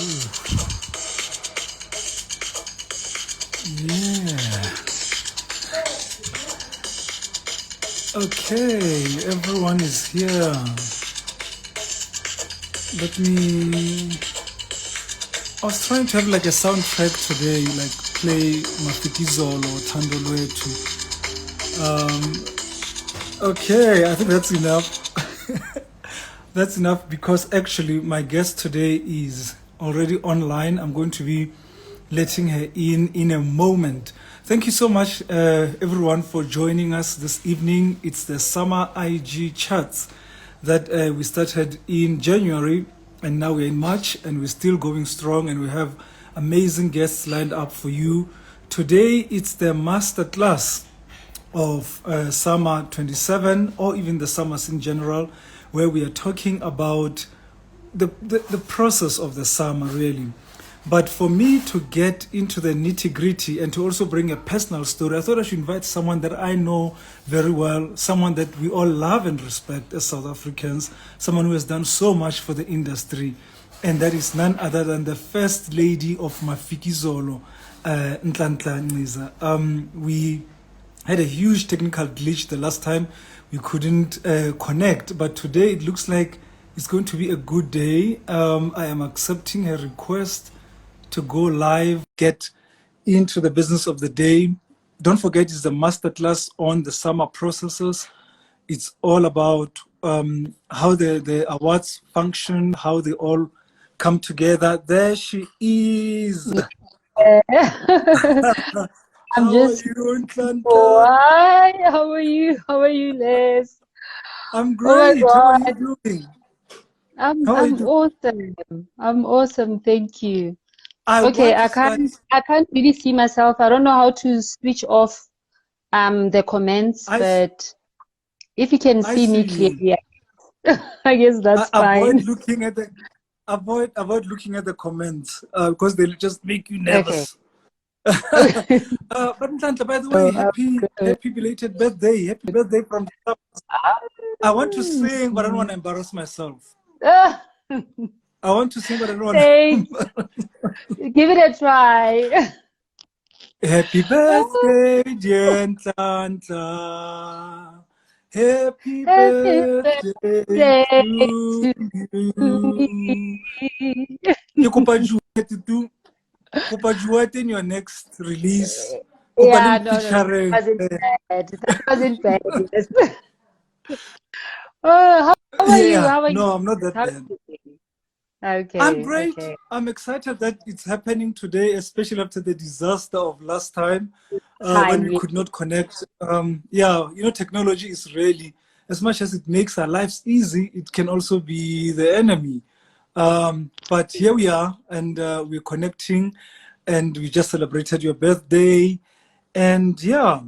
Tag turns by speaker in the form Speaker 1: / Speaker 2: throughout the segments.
Speaker 1: Yeah. Okay, everyone is here. Let me. I was trying to have like a soundtrack today, like play Mafikizolo or Thando Lwetu. Okay, I think that's enough. That's enough because actually my guest today is already online. I'm going to be letting her in a moment. Thank you so much, everyone, for joining us this evening. It's the Summer IG Chats that we started in January, and now we're in March, and we're still going strong, and we have amazing guests lined up for you. Today, it's the masterclass of summer 27, or even the summers in general, where we are talking about the process of the summer, really. But for me to get into the nitty gritty and to also bring a personal story, I thought I should invite someone that I know very well, someone that we all love and respect as South Africans, someone who has done so much for the industry. And that is none other than the First Lady of Mafikizolo, Nciza. We had a huge technical glitch the last time. We couldn't connect, but today it looks like it's going to be a good day. I am accepting her request to go live, get into the business of the day. Don't forget, it's the masterclass on the summer processes. It's all about how the awards function, how they all come together. There she is.
Speaker 2: I'm
Speaker 1: How
Speaker 2: just.
Speaker 1: are you, Nhlanhla?
Speaker 2: Why? How are you? How are you, Les?
Speaker 1: I'm
Speaker 2: Oh my
Speaker 1: great. How are you
Speaker 2: God.
Speaker 1: doing?
Speaker 2: I'm
Speaker 1: How are you
Speaker 2: I'm
Speaker 1: doing?
Speaker 2: awesome. I'm awesome. Thank you.
Speaker 1: I
Speaker 2: Okay,
Speaker 1: want to
Speaker 2: I
Speaker 1: start.
Speaker 2: can't really see myself. I don't know how to switch off the comments,
Speaker 1: I, s-
Speaker 2: but if you can
Speaker 1: I
Speaker 2: see me
Speaker 1: see you.
Speaker 2: clearly, I guess that's
Speaker 1: Avoid
Speaker 2: fine.
Speaker 1: looking at the avoid looking at the comments because they'll just make you
Speaker 2: Okay.
Speaker 1: nervous. But Nhlanhla, by the way,
Speaker 2: So good.
Speaker 1: happy belated birthday. Happy birthday from the. I want to sing, but I don't want to embarrass myself.
Speaker 2: Ah,
Speaker 1: I want to sing, but I don't want
Speaker 2: thanks.
Speaker 1: to.
Speaker 2: Give it a try.
Speaker 1: Happy birthday, dear Nhlanhla. Happy
Speaker 2: Happy
Speaker 1: birthday
Speaker 2: birthday
Speaker 1: to
Speaker 2: to
Speaker 1: you.
Speaker 2: me.
Speaker 1: Ke kopa duet in your next release. Kopa
Speaker 2: Yeah,
Speaker 1: leng
Speaker 2: no,
Speaker 1: featuring.
Speaker 2: that wasn't bad. That wasn't bad. Yes. Oh, how are you?
Speaker 1: Yeah,
Speaker 2: How are you?
Speaker 1: no, I'm not that
Speaker 2: How are
Speaker 1: bad.
Speaker 2: you doing?
Speaker 1: I'm
Speaker 2: Okay,
Speaker 1: great.
Speaker 2: okay.
Speaker 1: I'm excited that it's happening today, especially after the disaster of last time when
Speaker 2: Time,
Speaker 1: we
Speaker 2: yes.
Speaker 1: could not connect. Yeah, technology is really, as much as it makes our lives easy, it can also be the enemy. But here we are, and we're connecting, and we just celebrated your birthday. And yeah,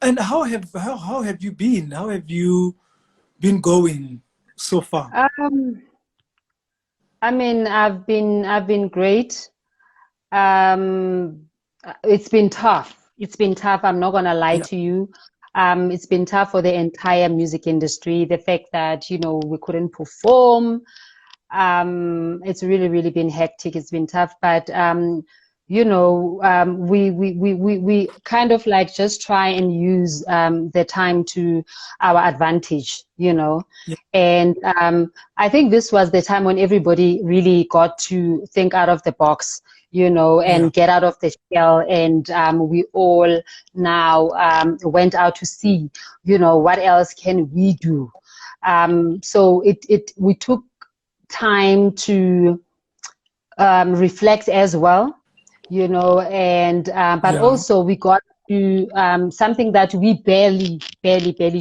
Speaker 1: and how have you been? How have you been going so far?
Speaker 2: Um, I mean, I've been great. Um, it's been tough. It's been tough. I'm not gonna lie
Speaker 1: Yeah.
Speaker 2: to you. It's been tough for the entire music industry. The fact that, we couldn't perform. It's really been hectic. It's been tough, but we kind of like just try and use the time to our advantage,
Speaker 1: Yeah.
Speaker 2: and I think this was the time when everybody really got to think out of the box,
Speaker 1: Yeah.
Speaker 2: and get out of the shell, and we all now went out to see, what else can we do. So we took time to reflect as well, and but
Speaker 1: Yeah.
Speaker 2: also we got to something that we barely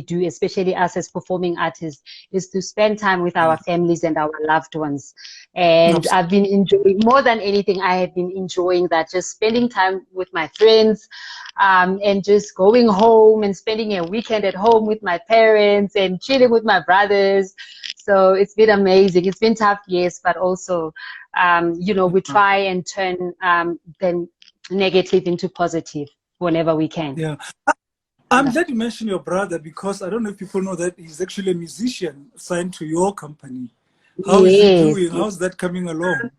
Speaker 2: do, especially us as performing artists, is to spend time with our families and our loved ones. And
Speaker 1: Absolutely.
Speaker 2: I've been enjoying, more than anything, I have been enjoying that, just spending time with my friends, and just going home and spending a weekend at home with my parents and chilling with my brothers. So it's been amazing. It's been tough, yes, but also we try and turn the negative into positive whenever we can.
Speaker 1: Yeah. I'm
Speaker 2: Yeah.
Speaker 1: glad you mentioned your brother because I don't know if people know that he's actually a musician signed to your company. How is he
Speaker 2: Yes,
Speaker 1: doing?
Speaker 2: yes.
Speaker 1: How's that coming along?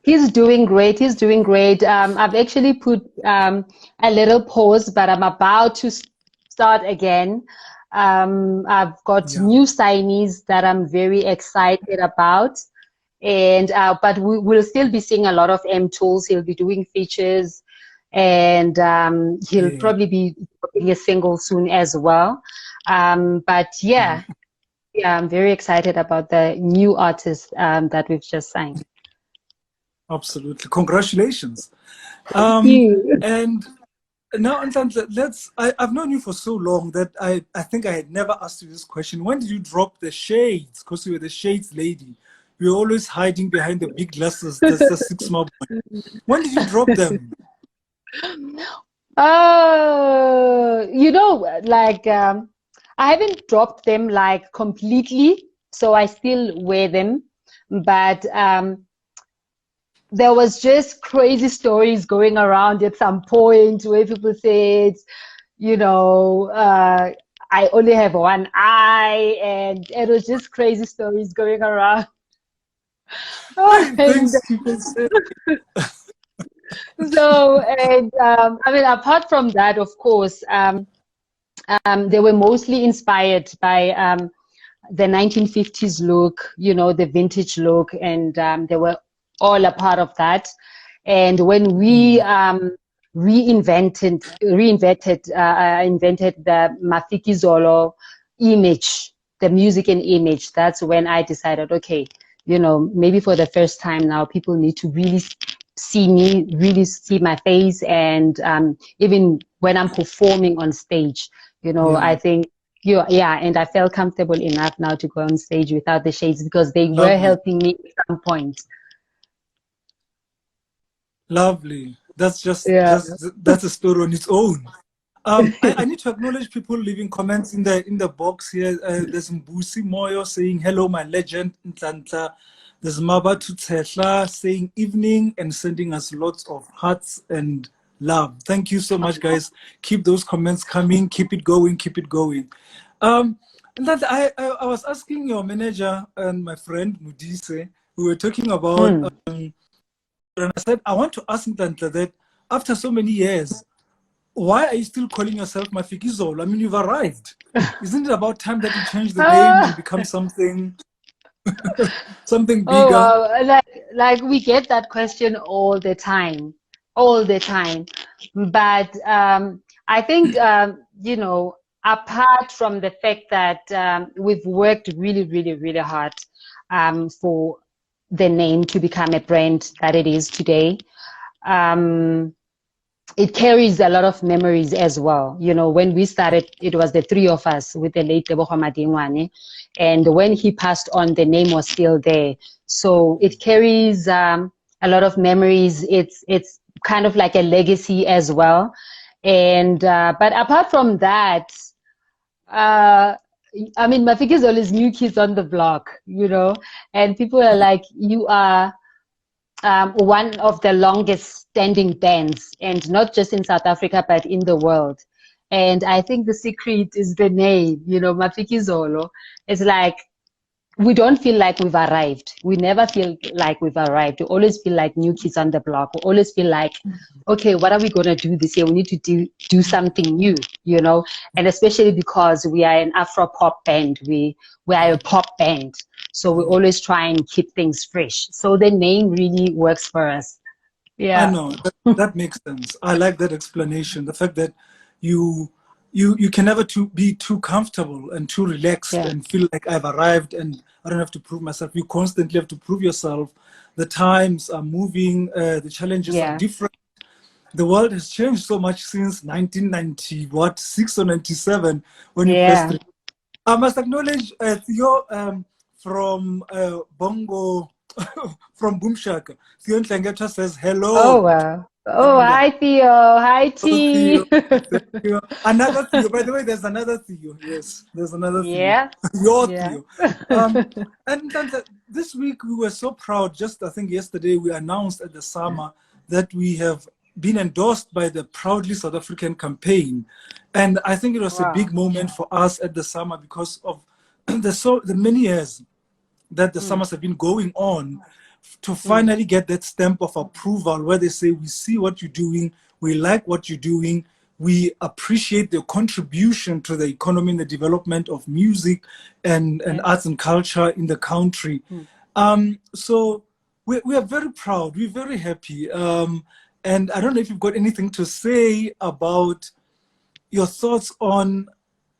Speaker 2: He's doing great. He's doing great. I've actually put a little pause, but I'm about to start again. I've got
Speaker 1: Yeah.
Speaker 2: new signees that I'm very excited about. And but we will still be seeing a lot of M tools. He'll be doing features, and he'll
Speaker 1: Yeah.
Speaker 2: probably be dropping a single soon as well. But yeah, yeah, I'm very excited about the new artist that we've just signed.
Speaker 1: Absolutely. Congratulations.
Speaker 2: Thank you.
Speaker 1: And now, Nhlanhla, I've known you for so long that I think I had never asked you this question. When did you drop the shades? Because you were the shades lady. You were always hiding behind the big glasses. That's the 6 month. When did you drop them?
Speaker 2: Oh, you know, like I haven't dropped them like completely, so I still wear them, but there was just crazy stories going around at some point where people said, you know, I only have one eye, and it was just crazy stories going around. And
Speaker 1: Things people say.
Speaker 2: so, and I mean, apart from that, of course, they were mostly inspired by the 1950s look, you know, the vintage look, and they were all a part of that. And when we invented the Mafikizolo image, the music and image, that's when I decided, okay, you know, maybe for the first time now, people need to really see me, really see my face, and even when I'm performing on stage, you know,
Speaker 1: Yeah.
Speaker 2: I think yeah, and I felt comfortable enough now to go on stage without the shades because they were
Speaker 1: Lovely.
Speaker 2: helping me at some point.
Speaker 1: Lovely. That's
Speaker 2: Yeah.
Speaker 1: that's a story on its own. I need to acknowledge people leaving comments in the box here. There's Mbusi Moyo saying hello, my legend Nhlanhla. There's Mabatu Tshehla saying evening and sending us lots of hearts and love. Thank you so much, guys. Keep those comments coming. Keep it going. Keep it going. And that I was asking your manager and my friend Mudise. We were talking about,
Speaker 2: Hmm.
Speaker 1: and I said I want to ask Nhlanhla that after so many years, why are you still calling yourself Mafikizolo? I mean, you've arrived. Isn't it about time that you change the name and become something something
Speaker 2: Oh,
Speaker 1: bigger?
Speaker 2: like we get that question all the time. But I think you know, apart from the fact that we've worked really, really, really hard for the name to become a brand that it is today. Um, it carries a lot of memories as well. You know, when we started, it was the three of us with the late Tebogo Madingwane. And when he passed on, the name was still there. So it carries a lot of memories. It's kind of like a legacy as well. And but apart from that, uh, I mean, Mafiki is always new kids on the block, you know, and people are like, you are one of the longest standing bands, and not just in South Africa, but in the world. And I think the secret is the name, you know, Mafiki Zolo. It's like, we don't feel like we've arrived. We never feel like we've arrived. We always feel like new kids on the block. We always feel like, okay, what are we going to do this year? We need to do something new, you know, and especially because we are an Afro pop band. We are a pop band. So we always try and keep things fresh. So the name really works for us.
Speaker 1: I
Speaker 2: Yeah.
Speaker 1: know that makes sense. I like that explanation. The fact that you you can never be too comfortable and too relaxed
Speaker 2: Yeah.
Speaker 1: and feel like I've arrived and I don't have to prove myself. You constantly have to prove yourself. The times are moving. The challenges are
Speaker 2: Yeah.
Speaker 1: different. The world has changed so much since 1990, what, 6 or 97, when you first.
Speaker 2: Yeah.
Speaker 1: I must acknowledge Theo from Bongo, from Boomshaka. Theo Nhlanhla says
Speaker 2: Oh,
Speaker 1: hello.
Speaker 2: wow. Oh,
Speaker 1: Phenomenal.
Speaker 2: hi, Theo. Hi,
Speaker 1: Hello, Theo.
Speaker 2: T.
Speaker 1: Thank you. Another Theo. By the way, there's another Theo. Yes, there's another Theo.
Speaker 2: Yeah.
Speaker 1: Your
Speaker 2: Yeah.
Speaker 1: Theo. And Nhlanhla, this week we were so proud. Just I think yesterday we announced at the summer that we have been endorsed by the Proudly South African campaign, and I think it was a
Speaker 2: Wow.
Speaker 1: big moment for us at the summer because of the many years that the summers have been going on. to finally get that stamp of approval where they say, we see what you're doing, we like what you're doing, we appreciate the contribution to the economy and the development of music and arts and culture in the country. So we are very proud, we're very happy. And I don't know if you've got anything to say about your thoughts on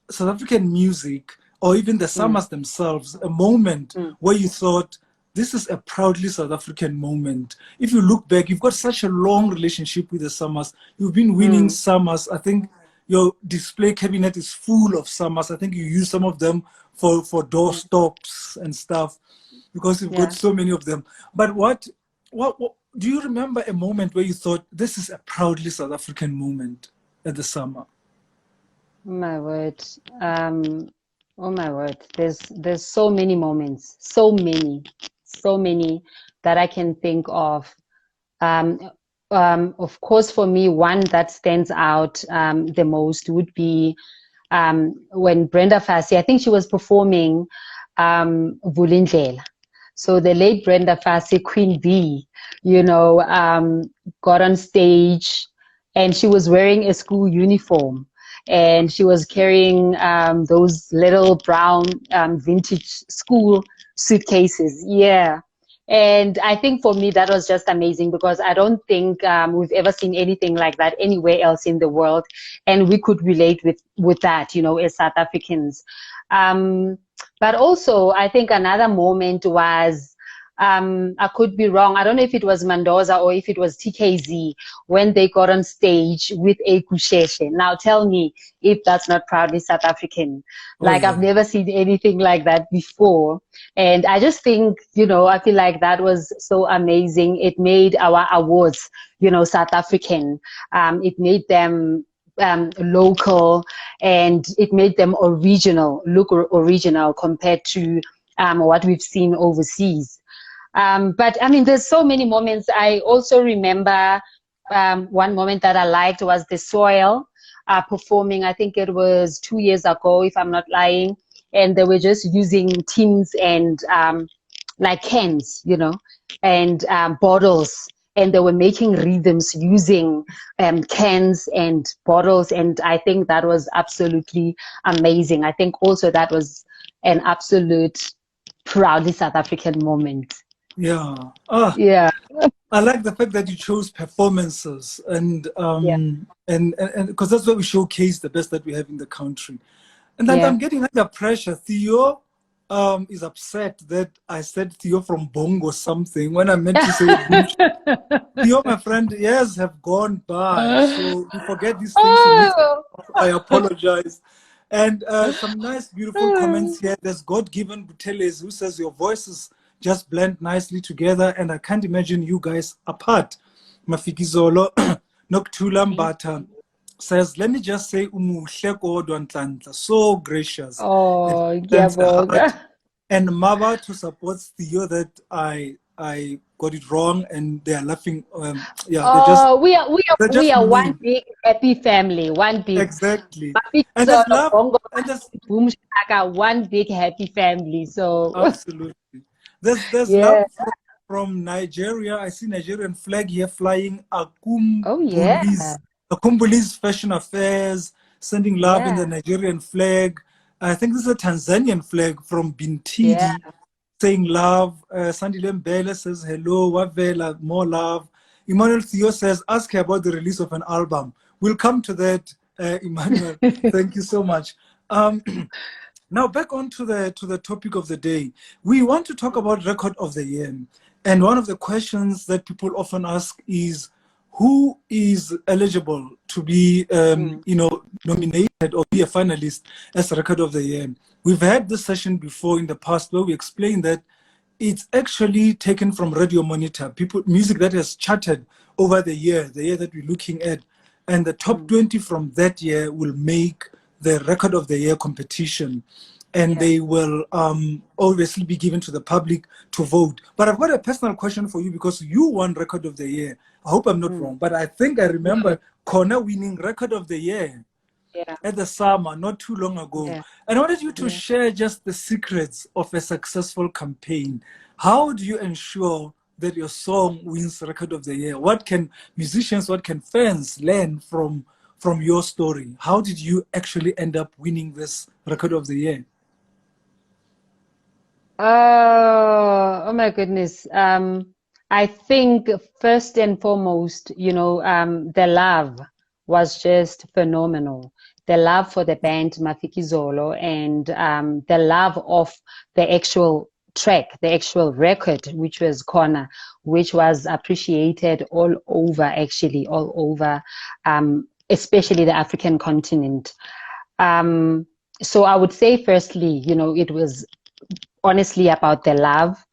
Speaker 1: South African music or even the Summers themselves, a moment where you thought, this is a proudly South African moment. If you look back, you've got such a long relationship with the Summers. You've been winning Summers. I think your display cabinet is full of Summers. I think you use some of them for door stops and stuff because you've got so many of them. But what do you remember a moment where you thought, this is a proudly South African moment at the Summer?
Speaker 2: My word. Oh my word. There's so many moments, so many that I can think of. Of course, for me, one that stands out the most would be when Brenda Fassie, I think she was performing Vulindlela. So the late Brenda Fassie, Queen Bee, got on stage and she was wearing a school uniform. And she was carrying those little brown vintage school suitcases. Yeah. And I think for me, that was just amazing because I don't think we've ever seen anything like that anywhere else in the world. And we could relate with that, as South Africans. But also, I think another moment was, I could be wrong. I don't know if it was Mendoza or if it was TKZ when they got on stage with a Kusheshe. Now tell me if that's not proudly South African. I've never seen anything like that before. And I just think, I feel like that was so amazing. It made our awards, South African. It made them local and it made them look original compared to what we've seen overseas. But I mean, there's so many moments. I also remember one moment that I liked was the Soil performing. I think it was 2 years ago, if I'm not lying. And they were just using tins and like cans, and bottles. And they were making rhythms using cans and bottles. And I think that was absolutely amazing. I think also that was an absolute proudly South African moment.
Speaker 1: Yeah.
Speaker 2: Yeah.
Speaker 1: I like the fact that you chose performances and because that's where we showcase the best that we have in the country. And then I'm getting under pressure. Theo is upset that I said Theo from Bongo something when I meant to say Theo, my friend, years have gone by. So we forget these things. I apologize. And some nice, beautiful comments here. There's God-given Buteles who says your voices just blend nicely together, and I can't imagine you guys apart. Mafikizolo Noktula Mbata says, let me just say, Umuhle kodwa Nhlanhla, so gracious.
Speaker 2: Oh,
Speaker 1: and Mava to support Theo that I got it wrong, and they are laughing.
Speaker 2: We are one big happy family. One big
Speaker 1: exactly. And there's love. And there's
Speaker 2: one big happy family. So
Speaker 1: absolutely. There's love from Nigeria. I see Nigerian flag here flying. Akumbuli's Fashion Affairs, sending love in the Nigerian flag. I think this is a Tanzanian flag from Bintidi, saying love. Sandile Mbele says hello. Wavela, more love. Emmanuel Theo says, ask her about the release of an album. We'll come to that, Emmanuel. Thank you so much. Now back on to the topic of the day. We want to talk about Record of the Year. And one of the questions that people often ask is, who is eligible to be nominated or be a finalist as Record of the Year? We've had this session before in the past where we explained that it's actually taken from Radio Monitor, music that has charted over the year that we're looking at. And the top 20 from that year will make the Record of the Year competition, and they will obviously be given to the public to vote. But I've got a personal question for you because you won Record of the Year. I hope I'm not wrong, but I think I remember Kona winning Record of the Year at the Summer not too long ago. And I wanted you to share just the secrets of a successful campaign. How do you ensure that your song wins Record of the Year? What can musicians, what can fans learn from your story? How did you actually end up winning this Record of the Year?
Speaker 2: Oh my goodness. I think first and foremost, the love was just phenomenal. The love for the band Mafikizolo and the love of the actual track, the actual record, which was Corner, which was appreciated all over, actually, all over, especially the African continent. So I would say, firstly, it was honestly about the love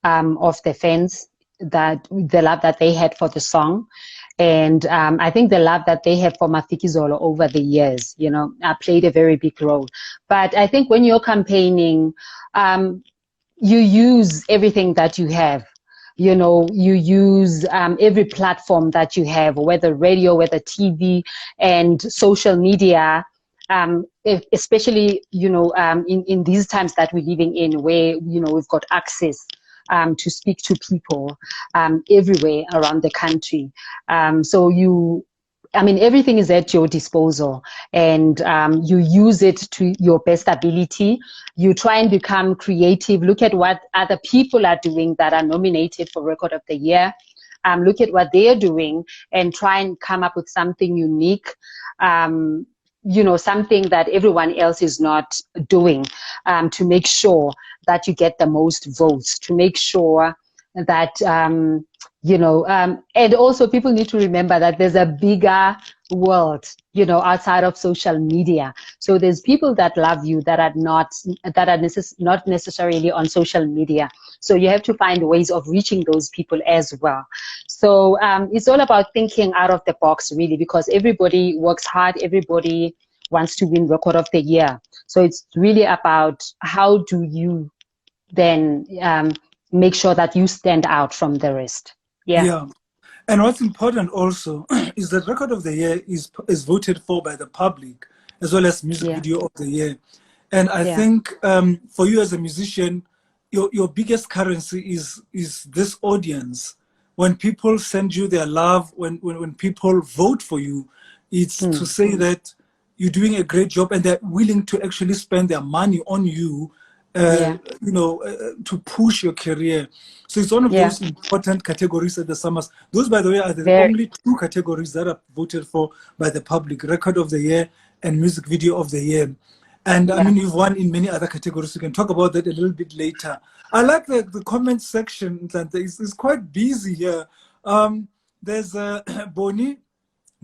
Speaker 2: of the fans, that the love that they had for the song, and I think the love that they had for Mafikizolo over the years, played a very big role. But I think when you're campaigning, you use everything that you have. You use every platform that you have, whether radio, whether TV, and social media, especially, in these times that we're living in, where, we've got access to speak to people everywhere around the country. Everything is at your disposal, and you use it to your best ability. You try and become creative. Look at what other people are doing that are nominated for Record of the Year. Look at what they're doing and try and come up with something unique. Something that everyone else is not doing, to make sure that you get the most votes, to make sure that, and also people need to remember that there's a bigger world, outside of social media. So there's people that love you that are not necessarily on social media. So you have to find ways of reaching those people as well. So it's all about thinking out of the box, really, because everybody works hard. Everybody wants to win Record of the Year. So it's really about how do you then make sure that you stand out from the rest.
Speaker 1: Yeah. And what's important also is that Record of the Year is voted for by the public, as well as Music Video of the Year. And I think for you as a musician, your biggest currency is this audience. When people send you their love, when people vote for you, it's to say that you're doing a great job and they're willing to actually spend their money on you, to push your career. So it's one of those important categories at the Summers. Those, by the way, are the only two categories that are voted for by the public: Record of the Year and Music Video of the Year. And I mean, you've won in many other categories. We can talk about that a little bit later. I like the comment section. It's quite busy here. There's Boni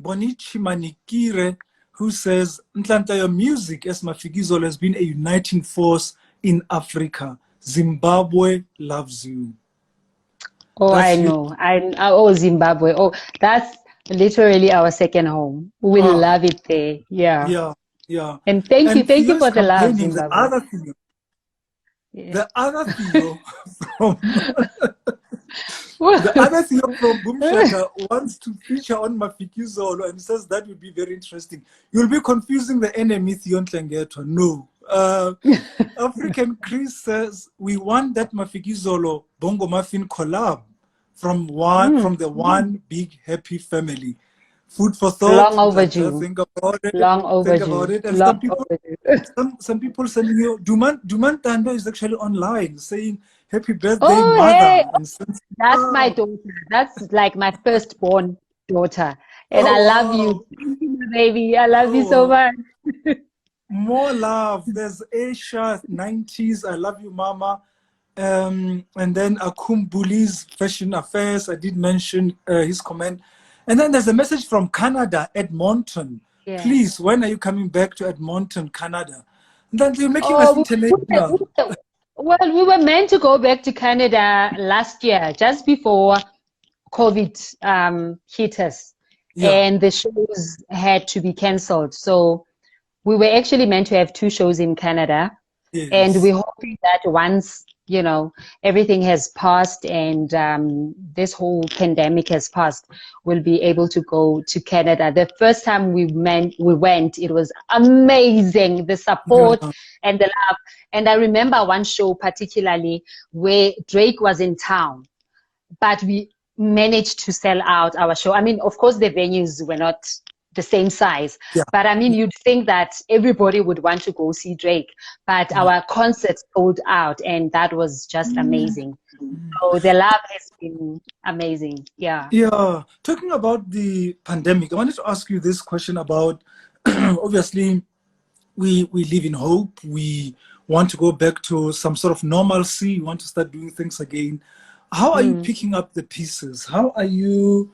Speaker 1: Chimanikire, who says, Nhlanhla, your music as Mafikizolo has been a uniting force in Africa. Zimbabwe loves you.
Speaker 2: Oh, I know. Oh, Zimbabwe. Oh, that's literally our second home. We love it there. Yeah. And thank you for the love, Zimbabwe.
Speaker 1: The other Theo from the other Theo from Boomshaka wants to feature on Mafikizolo and says that would be very interesting. You'll be confusing the enemy, Theo Nhlanhla. No. African Chris says we want that Mafikizolo Bongo Muffin collab from the one big happy family. Food for thought.
Speaker 2: Long overdue.
Speaker 1: Think about it.
Speaker 2: Long overdue.
Speaker 1: Think about it. And
Speaker 2: Long
Speaker 1: some people sending you Duman Tando is actually online saying happy birthday, mother.
Speaker 2: Hey.
Speaker 1: And
Speaker 2: that's my daughter. That's like my firstborn daughter. And I love you, baby. I love you so much.
Speaker 1: More love. There's Asia 90s. I love you, mama. And then Akum Buli's Fashion Affairs. I did mention his comment. And then there's a message from Canada, Edmonton. Yeah. Please, when are you coming back to Edmonton, Canada? And then you're making us international.
Speaker 2: Well, we were meant to go back to Canada last year, just before COVID hit us. Yeah. And the shows had to be cancelled. So we were actually meant to have 2 shows in Canada. Yes. And we're hoping that once, everything has passed and this whole pandemic has passed, we'll be able to go to Canada. The first time we went, it was amazing, the support and the love. And I remember one show particularly where Drake was in town. but we managed to sell out our show. I mean, of course, the venues were not the same size,
Speaker 1: Yeah.
Speaker 2: but I mean, you'd think that everybody would want to go see Drake, but our concerts sold out, and that was just amazing. So the love has been amazing. Yeah.
Speaker 1: Yeah. Talking about the pandemic, I wanted to ask you this question about obviously we live in hope. We want to go back to some sort of normalcy. We want to start doing things again. How are you picking up the pieces? How are you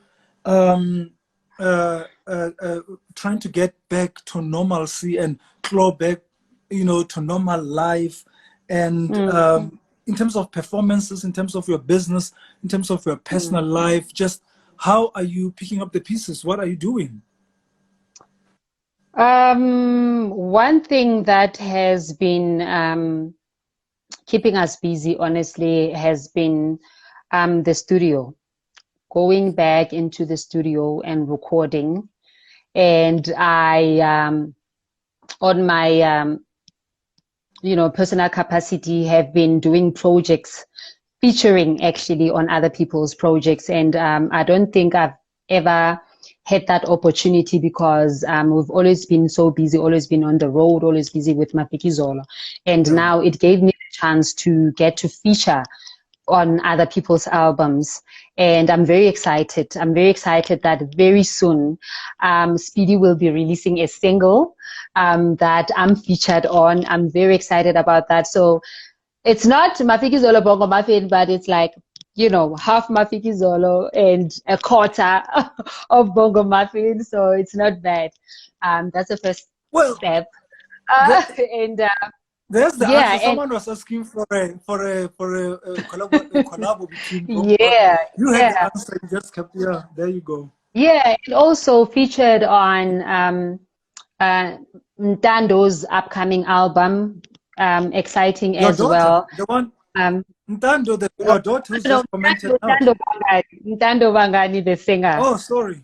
Speaker 1: trying to get back to normalcy and claw back, to normal life? And in terms of performances, in terms of your business, in terms of your personal life, just how are you picking up the pieces? What are you doing?
Speaker 2: One thing that has been keeping us busy, honestly, has been the studio. Going back into the studio and recording. And I, on my, personal capacity, have been doing projects, featuring actually on other people's projects. And I don't think I've ever had that opportunity because we've always been so busy, always been on the road, always busy with Mofokeng. And now it gave me the chance to get to feature on other people's albums, and I'm very excited. I'm very excited that very soon Speedy will be releasing a single that I'm featured on. I'm very excited about that. So it's not Mofokeng Bongo Muffin, but it's like, half Mofokeng and a quarter of Bongo Muffin. So it's not bad. That's the first step. And
Speaker 1: there's the
Speaker 2: yeah,
Speaker 1: answer. Someone was asking for a collab between both.
Speaker 2: Yeah,
Speaker 1: You had the answer. You just kept. Yeah, there you go.
Speaker 2: Yeah, it also featured on Ntando's upcoming album, exciting
Speaker 1: Your
Speaker 2: as
Speaker 1: daughter,
Speaker 2: well.
Speaker 1: the one, Ntando, your daughter who's just commented out.
Speaker 2: Ntando Bangani, the singer.
Speaker 1: Oh, sorry.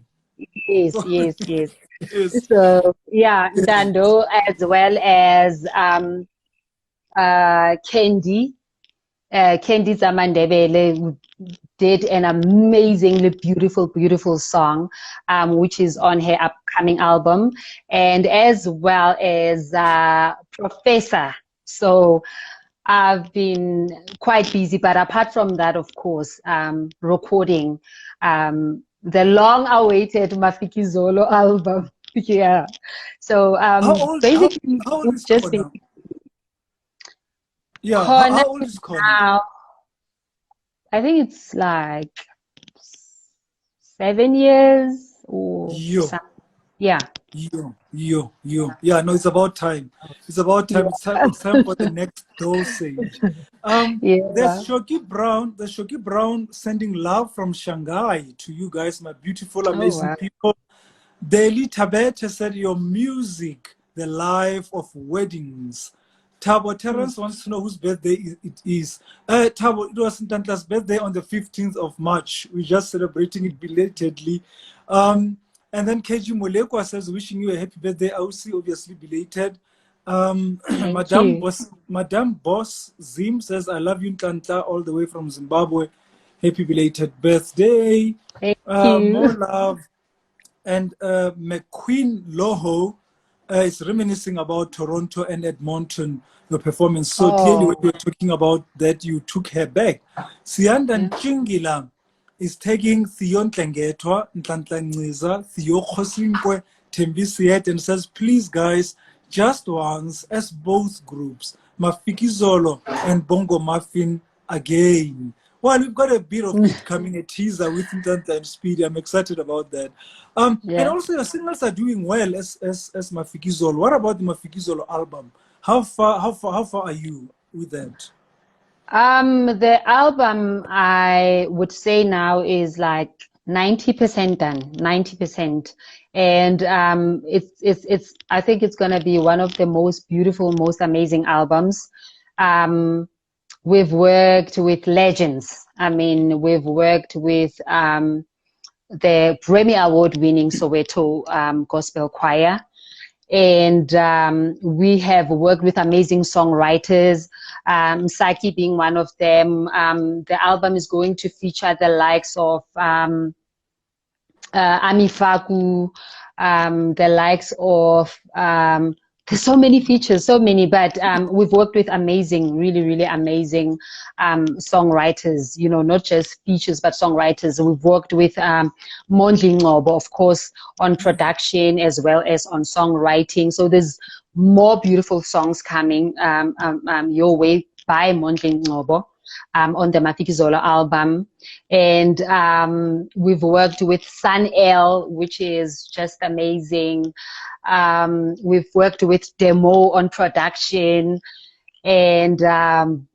Speaker 2: Yes,
Speaker 1: Sorry.
Speaker 2: yes.
Speaker 1: Yes.
Speaker 2: So yeah, Ntando, as well as Candy Zamandebele did an amazingly beautiful song, which is on her upcoming album, and as well as Professor. So I've been quite busy, but apart from that, of course, recording the long-awaited Mofokeng album. Yeah. So basically,
Speaker 1: how old
Speaker 2: it's
Speaker 1: is
Speaker 2: just
Speaker 1: Connor?
Speaker 2: been.
Speaker 1: Yeah,
Speaker 2: Connor
Speaker 1: how old is Connor?
Speaker 2: now, I think it's like 7 years or something. Yeah.
Speaker 1: Yeah, no, it's about time. It's about time.
Speaker 2: Yeah.
Speaker 1: It's time for the next dosage. There's
Speaker 2: Yeah.
Speaker 1: Shoki Brown sending love from Shanghai to you guys, my beautiful, amazing
Speaker 2: Wow.
Speaker 1: people. Daily Tabete said your music, the life of weddings. Tabo Terence wants to know whose birthday it is. Tabo, it was Nhlanhla's birthday on the 15th of March. We're just celebrating it belatedly. And then KG Molekwa says, wishing you a happy birthday, Ausi, obviously belated. Madame Boss Zim says, I love you, Nhlanhla, all the way from Zimbabwe. Happy belated birthday.
Speaker 2: Thank you.
Speaker 1: More love. And McQueen Loho is reminiscing about Toronto and Edmonton, your performance. So clearly, when you're talking about that, you took her back. Sianda Ncingila is taking Theo Nhlangetwa, Nciza, Theo Khosinkwe, Tembisiet, and says, please, guys, just once, as both groups, Mofokeng and Bongo Muffin again. Well, we've got a bit of it coming, a teaser with Nhlanhla and Speedy. I'm excited about that. And also, your singles are doing well as Mofokeng. What about the Mofokeng album? How far are you with that?
Speaker 2: The album, I would say now, is like 90% done, 90%. And it's I think it's gonna be one of the most beautiful, most amazing albums. We've worked with legends. I mean, we've worked with the Grammy Award-winning Soweto Gospel Choir. And we have worked with amazing songwriters. Saki being one of them. The album is going to feature the likes of Amifaku, the likes of there's so many features, so many, but we've worked with amazing, really, really amazing songwriters, you know, not just features, but songwriters. We've worked with Mondli Ngobo, of course, on production as well as on songwriting. So there's more beautiful songs coming your way by Mondli Ngobo. On the Mafikizolo album, and we've worked with Sun L, which is just amazing. We've worked with Demo on production, and even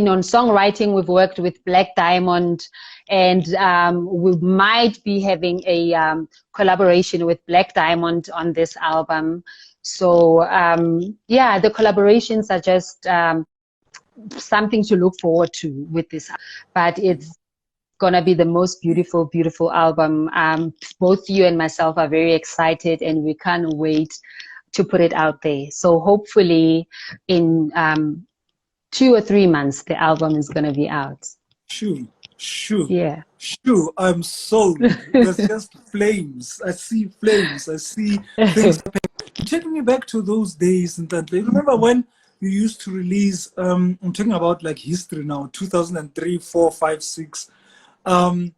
Speaker 2: on songwriting, we've worked with Black Diamond, and we might be having a collaboration with Black Diamond on this album. So the collaborations are just something to look forward to with this, but it's gonna be the most beautiful, beautiful album. Both you and myself are very excited, and we can't wait to put it out there. So hopefully in 2 or 3 months, the album is gonna be out.
Speaker 1: Sure.
Speaker 2: Yeah.
Speaker 1: Sure, I'm sold. There's just flames. I see flames. I see things happening. Take me back to those days, and that. Remember when you used to release, I'm talking about like history now, 2003, 4, 5, 6. Bo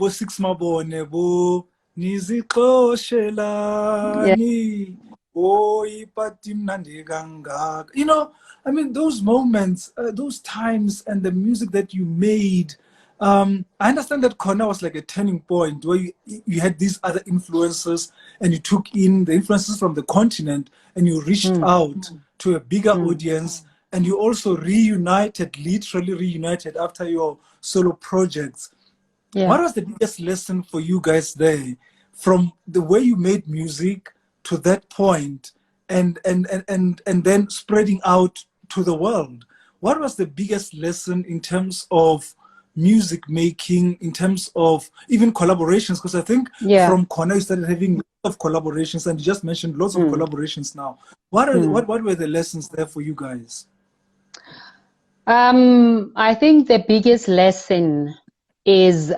Speaker 1: 6 mabone, bo nizikoshelani, bo ipati mnandi kangaka. You know, I mean, those moments, those times, and the music that you made. I understand that Kona was like a turning point where you had these other influences, and you took in the influences from the continent, and you reached out to a bigger audience, and you also literally reunited after your solo projects. Yeah. What was the biggest lesson for you guys there, from the way you made music to that point, and then spreading out to the world? What was the biggest lesson in terms of music making, in terms of even collaborations? Because I think from Kona you started having lots of collaborations, and you just mentioned lots of collaborations now. What were the lessons there for you guys?
Speaker 2: I think the biggest lesson is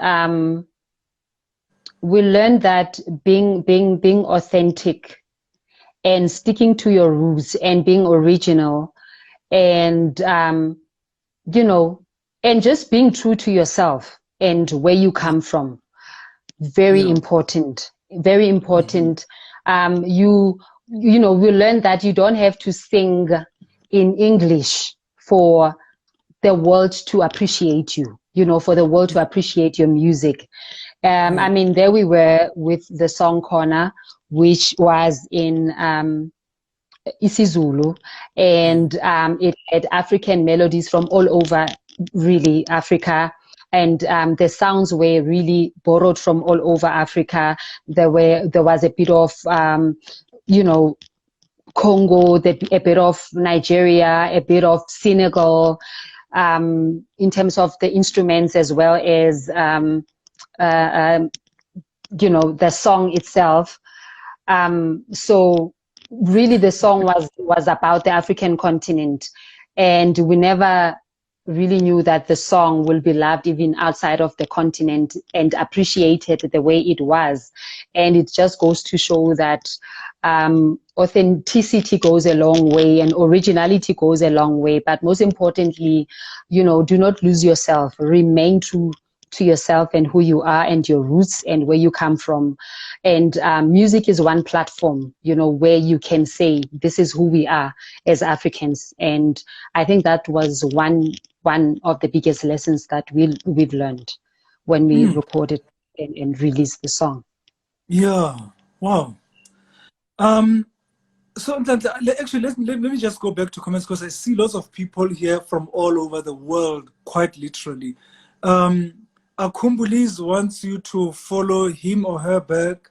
Speaker 2: we learned that being authentic and sticking to your roots and being original, and you know, and just being true to yourself and where you come from. Very important. Very important. You know, we learned that you don't have to sing in English for the world to appreciate you, you know, for the world to appreciate your music. I mean, there we were with the song Corner, which was in isiZulu, and it had African melodies from all over, really, Africa, and the sounds were really borrowed from all over Africa. There was a bit of you know, Congo, a bit of Nigeria, a bit of Senegal, in terms of the instruments, as well as you know, the song itself. So really the song was about the African continent, and we never really knew that the song will be loved even outside of the continent and appreciated the way it was. And it just goes to show that authenticity goes a long way, and originality goes a long way. But most importantly, you know, do not lose yourself. Remain true to yourself and who you are and your roots and where you come from. And music is one platform, you know, where you can say, this is who we are as Africans. And I think that was one of the biggest lessons that we've learned when we recorded and released the song.
Speaker 1: Yeah, wow. So actually, let me just go back to comments, because I see lots of people here from all over the world, quite literally. Akumbulis wants you to follow him or her back.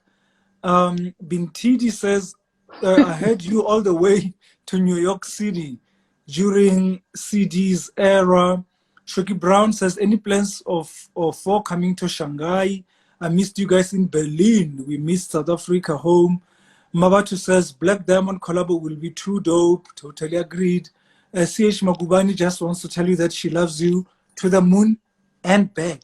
Speaker 1: Bintidi says, I heard you all the way to New York City during CD's era. Shoki Brown says, any plans for coming to Shanghai? I missed you guys in Berlin. We missed South Africa home. Mabatu says, Black Diamond collab will be too dope. Totally agreed. CH Magubani just wants to tell you that she loves you to the moon and back.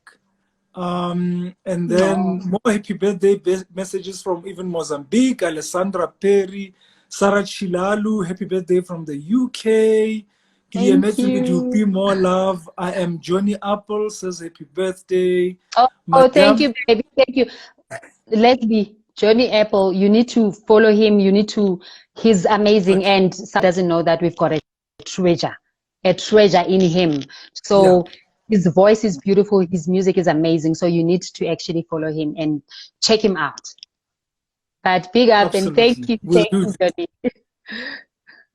Speaker 1: And then
Speaker 2: No.
Speaker 1: more happy birthday messages from even Mozambique, Alessandra Perry, Sarah Chilalu, happy birthday from the UK.
Speaker 2: Thank
Speaker 1: Gilemetsu
Speaker 2: you.
Speaker 1: Dupi, more love. I am Johnny Apple, says happy birthday.
Speaker 2: Oh, thank
Speaker 1: Madame,
Speaker 2: you, baby. Thank you. Leslie, Johnny Apple, you need to follow him. He's amazing.
Speaker 1: okay,
Speaker 2: And some doesn't know that we've got a treasure in him.
Speaker 1: yeah,
Speaker 2: So his voice is beautiful. His music is amazing. So you need to actually follow him and check him out. But big up and
Speaker 1: absolutely. We'll
Speaker 2: thank
Speaker 1: do.
Speaker 2: you, Johnny.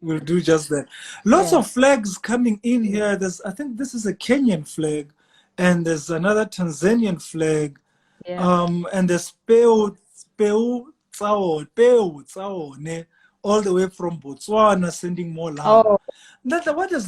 Speaker 1: We'll do just that. Lots
Speaker 2: Yeah,
Speaker 1: of flags coming in here. I think this is a Kenyan flag, and there's another Tanzanian flag.
Speaker 2: yeah.
Speaker 1: And there's ne, all the way from Botswana, sending more love.
Speaker 2: Oh,
Speaker 1: What does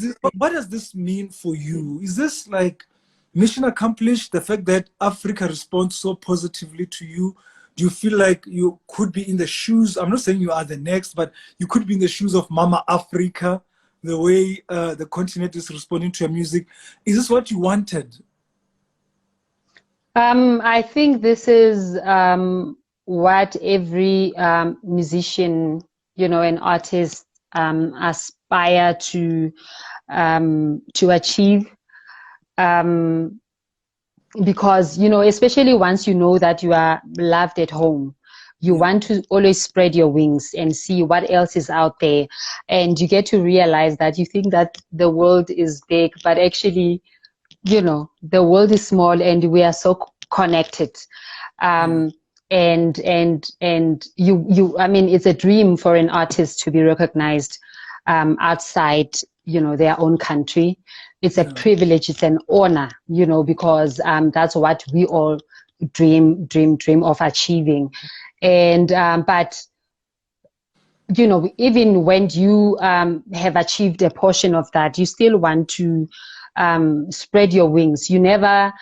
Speaker 1: this mean for you? Is this like mission accomplished? The fact that Africa responds so positively to you, do you feel like you could be in the shoes? I'm not saying you are the next, but you could be in the shoes of Mama Africa, the way the continent is responding to your music. Is this what you wanted?
Speaker 2: I think this is what every musician, an artist aspire to achieve. Um, because, especially once you know that you are loved at home, you
Speaker 1: Yeah,
Speaker 2: want to always spread your wings and see what else is out there. And you get to realize that you think that the world is big, but actually, the world is small and we are so connected.
Speaker 1: yeah,
Speaker 2: Um, and I mean, it's a dream for an artist to be recognized outside, their own country. It's a
Speaker 1: yeah.
Speaker 2: privilege. It's an honor, because that's what we all dream of achieving. And but even when you have achieved a portion of that, you still want to spread your wings. You never,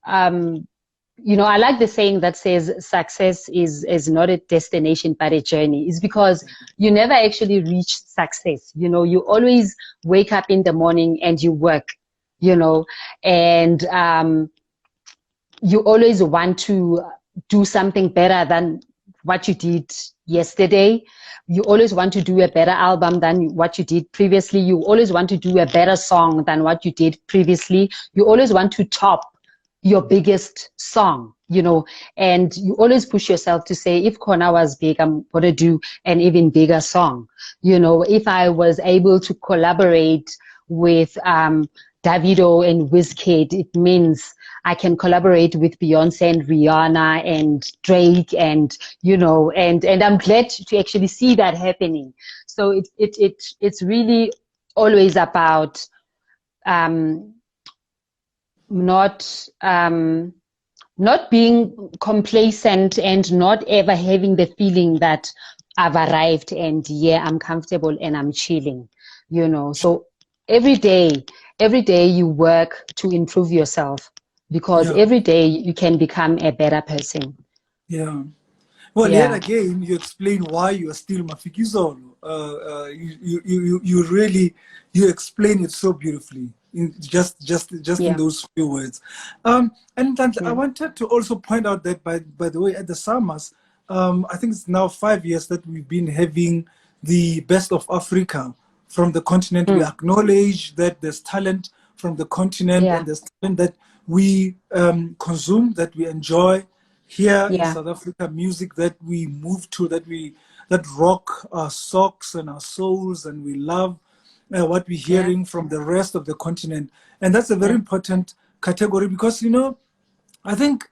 Speaker 2: I like the saying that says success is not a destination but a journey. It's because you never actually reach success. You always wake up in the morning and you work, and you always want to do something better than what you did yesterday. You always want to do a better album than what you did previously. You always want to do a better song than what you did previously. You always want to top your biggest song, and you always push yourself to say, if Kona was big, I'm going to do an even bigger song. If I was able to collaborate with Davido and Wizkid, it means I can collaborate with Beyonce and Rihanna and Drake and and I'm glad to actually see that happening. So it's really always about um, not not being complacent and not ever having the feeling that I've arrived and I'm comfortable and I'm chilling. So every day you work to improve yourself, because
Speaker 1: Yeah,
Speaker 2: every day you can become a better person.
Speaker 1: yeah. Well, yet
Speaker 2: Yeah,
Speaker 1: again, you explain why you are still Mafikizolo. You really you explain it so beautifully in just in
Speaker 2: yeah,
Speaker 1: those few words. And then I
Speaker 2: yeah.
Speaker 1: wanted to also point out that by the way, at the summers, I think it's now 5 years that we've been having the best of Africa from the continent. We
Speaker 2: Mm,
Speaker 1: acknowledge that there's talent from the continent
Speaker 2: yeah,
Speaker 1: and there's talent that we consume, that we enjoy here in
Speaker 2: yeah,
Speaker 1: South Africa, music that we move to, that rock our socks and our souls, and we love what we're
Speaker 2: yeah,
Speaker 1: hearing from the rest of the continent. And that's a very
Speaker 2: yeah.
Speaker 1: important category because, I think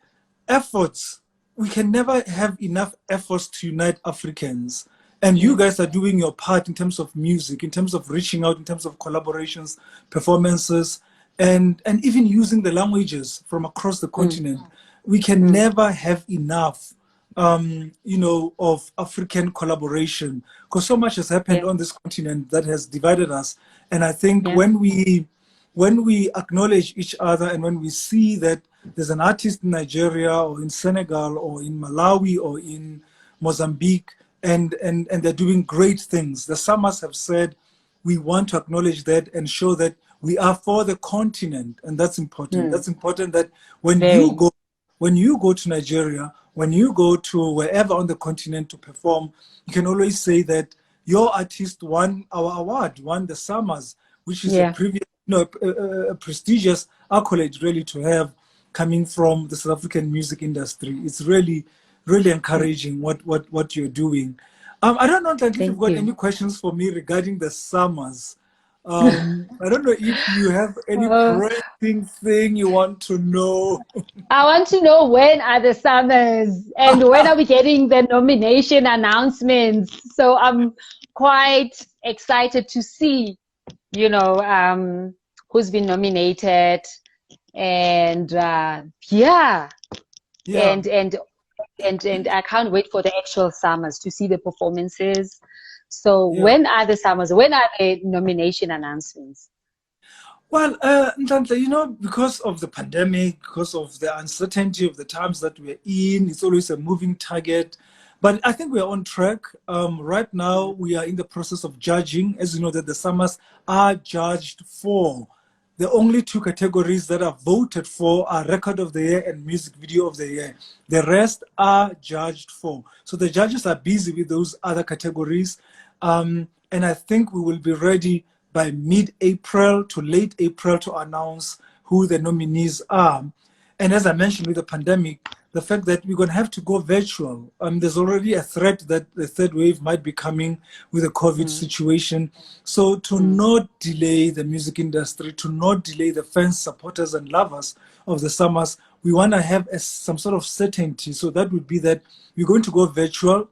Speaker 1: efforts, we can never have enough efforts to unite Africans. And you
Speaker 2: Mm,
Speaker 1: guys are doing your part in terms of music, in terms of reaching out, in terms of collaborations, performances, and even using the languages from across the
Speaker 2: mm,
Speaker 1: continent. We can
Speaker 2: mm.
Speaker 1: never have enough, of African collaboration because so much has happened
Speaker 2: Yeah,
Speaker 1: on this continent that has divided us. And I think
Speaker 2: yeah,
Speaker 1: when we acknowledge each other and when we see that there's an artist in Nigeria or in Senegal or in Malawi or in Mozambique and they're doing great things. The Summers have said we want to acknowledge that and show that we are for the continent, and that's important. That's important that when you
Speaker 2: Very.
Speaker 1: go when you go to Nigeria, when you go to wherever on the continent to perform, you can always say that your artist won our award, won the Summers, which is a
Speaker 2: Yeah.
Speaker 1: previous, a prestigious accolade really to have coming from the South African music industry. It's really, really encouraging what you're doing. I don't know like, if you've
Speaker 2: Thank
Speaker 1: got
Speaker 2: you.
Speaker 1: any questions for me regarding the Summers. I don't know if you have any
Speaker 2: Uh,
Speaker 1: pressing thing you want to know.
Speaker 2: I want to know, when are the summers and when are we getting the nomination announcements? So I'm quite excited to see, who's been nominated, and yeah,
Speaker 1: Yeah,
Speaker 2: and I can't wait for the actual summers to see the performances. So
Speaker 1: yeah.
Speaker 2: when are the summers? When are the nomination announcements?
Speaker 1: Well, Nhlanhla, because of the pandemic, because of the uncertainty of the times that we're in, it's always a moving target. But I think we're on track. Right now, we are in the process of judging. As you know, that the Summers are judged for. The only two categories that are voted for are Record of the Year and Music Video of the Year. The rest are judged for. So the judges are busy with those other categories. And I think we will be ready by mid-April to late April to announce who the nominees are. And as I mentioned with the pandemic, the fact that we're going to have to go virtual. There's already a threat that the third wave might be coming with the COVID situation. So to not delay the music industry, to not delay the fans, supporters, and lovers of the Summers, we want to have some sort of certainty. So that would be that we're going to go virtual.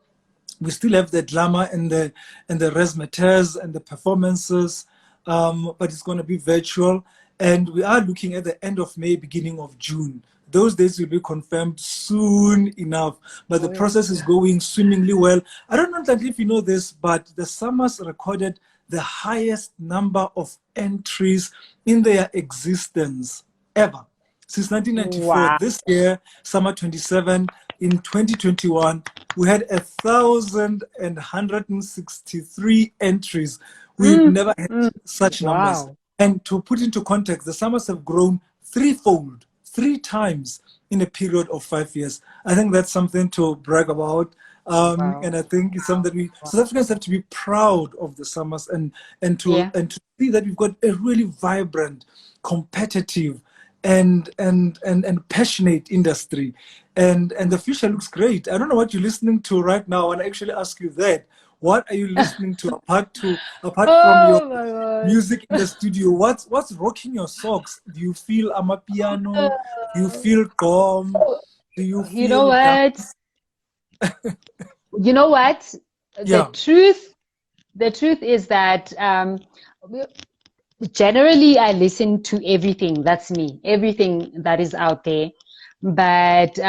Speaker 1: We still have the drama and the razzmatazz and the performances, but it's going to be virtual. And we are looking at the end of May, beginning of June. Those dates will be confirmed soon enough, but the process is going swimmingly well. I don't know if you know this, but the Summers recorded the highest number of entries in their existence ever. Since 1994,
Speaker 2: Wow.
Speaker 1: this year, Summer 27, in 2021, we had 1,163 entries. We've never had such numbers.
Speaker 2: Wow.
Speaker 1: And to put into context, the Summers have grown threefold, 3 times in a period of 5 years. I think that's something to brag about. And I think it's something that South Africans have to be proud of the Summers and to see that we've got a really vibrant, competitive, and passionate industry, and the future looks great. I don't know what you're listening to right now, and I actually ask you that. What are you listening to apart from your
Speaker 2: Oh my God.
Speaker 1: music in the studio? What's rocking your socks? Do you feel amapiano? Do you feel gqom? Do you
Speaker 2: You know
Speaker 1: feel
Speaker 2: what? You know what?
Speaker 1: yeah,
Speaker 2: The truth is that generally I listen to everything. That's me. Everything that is out there. But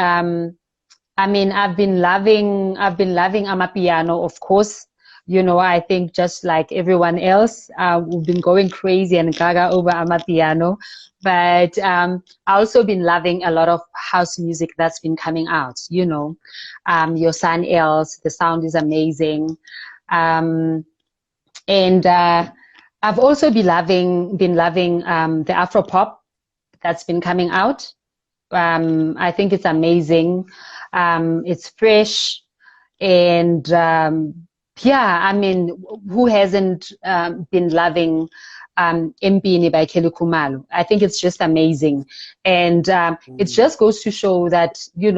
Speaker 2: I mean, I've been loving Amapiano, of course. I think just like everyone else, we've been going crazy and gaga over Amapiano. But I also been loving a lot of house music that's been coming out. Your Son Els, the sound is amazing. And I've also been loving the Afro pop that's been coming out. I think it's amazing. It's fresh, and yeah, I mean, who hasn't been loving Mpini by Kelly Khumalo? I think it's just amazing, and it just goes to show that we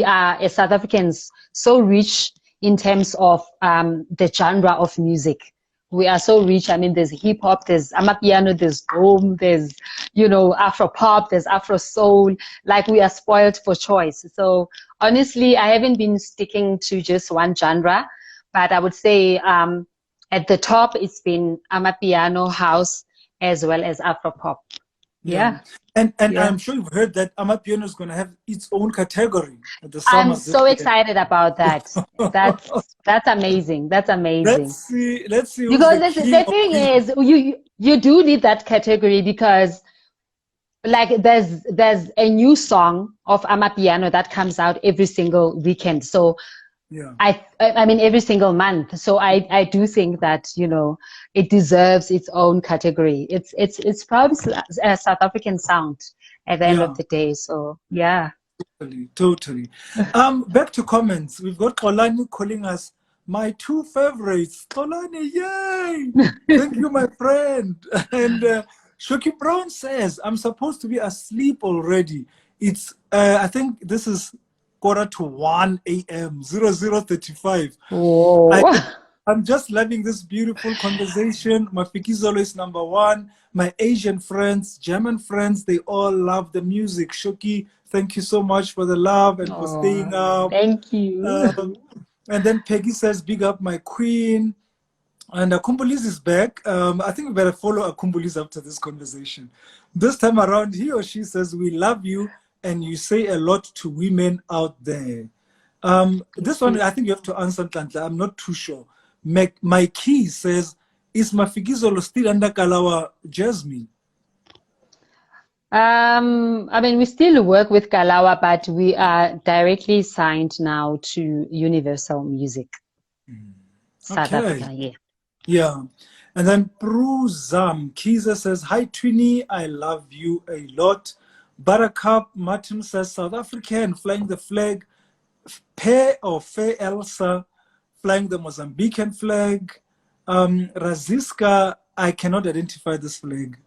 Speaker 2: are as South Africans so rich in terms of the genre of music. We are so rich. I mean, there's hip hop, there's amapiano, there's boom, there's Afro pop, there's Afro soul. Like, we are spoiled for choice. So honestly, I haven't been sticking to just one genre, but I would say at the top it's been amapiano, house, as well as Afro pop. Yeah.
Speaker 1: And I'm sure you've heard that amapiano is going to have its own category at the
Speaker 2: I'm
Speaker 1: Summers this
Speaker 2: so
Speaker 1: year.
Speaker 2: excited about that. That's amazing. That's amazing.
Speaker 1: Let's see who's
Speaker 2: Because
Speaker 1: the king
Speaker 2: the
Speaker 1: of
Speaker 2: thing
Speaker 1: queens.
Speaker 2: is, you do need that category, because like there's a new song of Amapiano that comes out every single weekend. So
Speaker 1: Yeah.
Speaker 2: I mean, every single month. So I do think that, you know, it deserves its own category. It's probably a South African sound at the end of
Speaker 1: Yeah.
Speaker 2: the day. So yeah.
Speaker 1: Totally, totally. Back to comments. We've got Kolani calling us my two favorites. Kolani, yay! Thank you, my friend. And Shoki Brown says, I'm supposed to be asleep already. It's, I think this is quarter to 1 a.m., 00:35. I,
Speaker 2: Whoa.
Speaker 1: I'm just loving this beautiful conversation. Mafikizolo is number one. My Asian friends, German friends, they all love the music. Shoki, thank you so much for the love and for staying
Speaker 2: Oh,
Speaker 1: up.
Speaker 2: thank you.
Speaker 1: And then Peggy says, big up my queen. And Akumbuliz is back. I think we better follow Akumbuliz after this conversation. This time around, he or she says, we love you and you say a lot to women out there. This one, I think you have to answer, Nhlanhla. I'm not too sure. My key says, is Mafikizolo still under Kalawa Jasmine?
Speaker 2: I mean, we still work with Kalawa, but we are directly signed now to Universal Music, South
Speaker 1: Okay.
Speaker 2: Africa. Yeah.
Speaker 1: Yeah. And then Pruzam Kiza says, hi, Twinny. I love you a lot. Barakup Martin says, South African flying the flag. Pe or Fe Elsa flying the Mozambican flag. Raziska, I cannot identify this flag,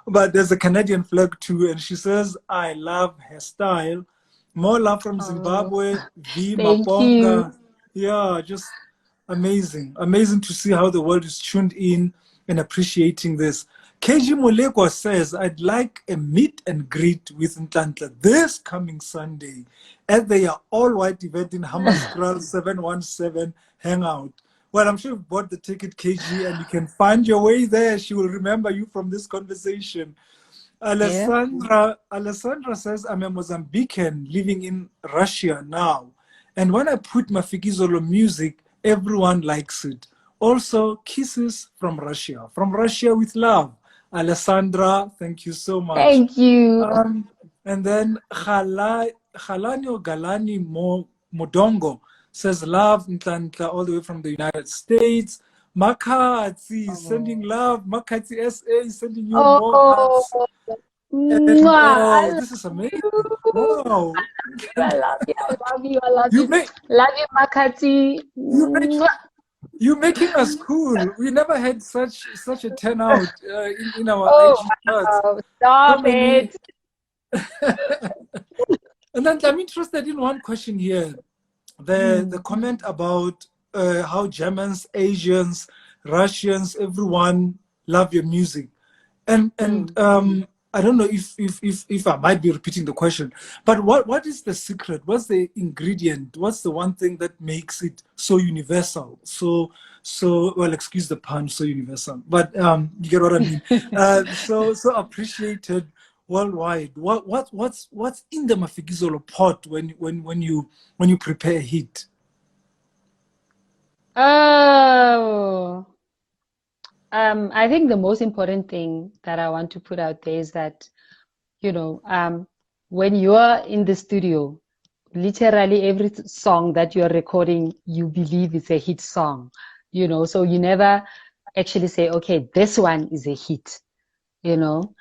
Speaker 1: but there's a Canadian flag too. And she says, I love her style. More love from Zimbabwe. V
Speaker 2: Thank you.
Speaker 1: Maponga. Yeah, just amazing. Amazing to see how the world is tuned in and appreciating this. KG Molekwa says, I'd like a meet and greet with Nhlanhla this coming Sunday at their all-white event in Hammarskraal 717 Hangout. Well, I'm sure you've bought the ticket, KG, and you can find your way there. She will remember you from this conversation. Alessandra says, I'm a Mozambican living in Russia now. And when I put Mafikizolo music, everyone likes it. Also, kisses from Russia. From Russia with love. Alessandra, thank you so much.
Speaker 2: Thank you.
Speaker 1: And then Khalani or Galani Modongo says, love Nhlanhla all the way from the United States. Makati sending love. Makati SA sending you more hearts. And oh, this is amazing. Wow.
Speaker 2: I love you. I love you. I love you.
Speaker 1: Make,
Speaker 2: love you, Makati.
Speaker 1: You're making us cool. We never had such a turnout in our IG charts.
Speaker 2: Wow. Stop it.
Speaker 1: And then I'm interested in one question here. The comment about how Germans, Asians, Russians, everyone love your music. And I don't know if I might be repeating the question, but what is the secret? What's the ingredient? What's the one thing that makes it so universal? So well, excuse the pun, so universal, but you get what I mean. So appreciated worldwide. What's in the Mafikizolo pot when you prepare a hit?
Speaker 2: Oh. I think the most important thing that I want to put out there is that, you know, when you are in the studio, literally every song that you are recording, you believe it's a hit song, you know, so you never actually say, okay, this one is a hit, you know,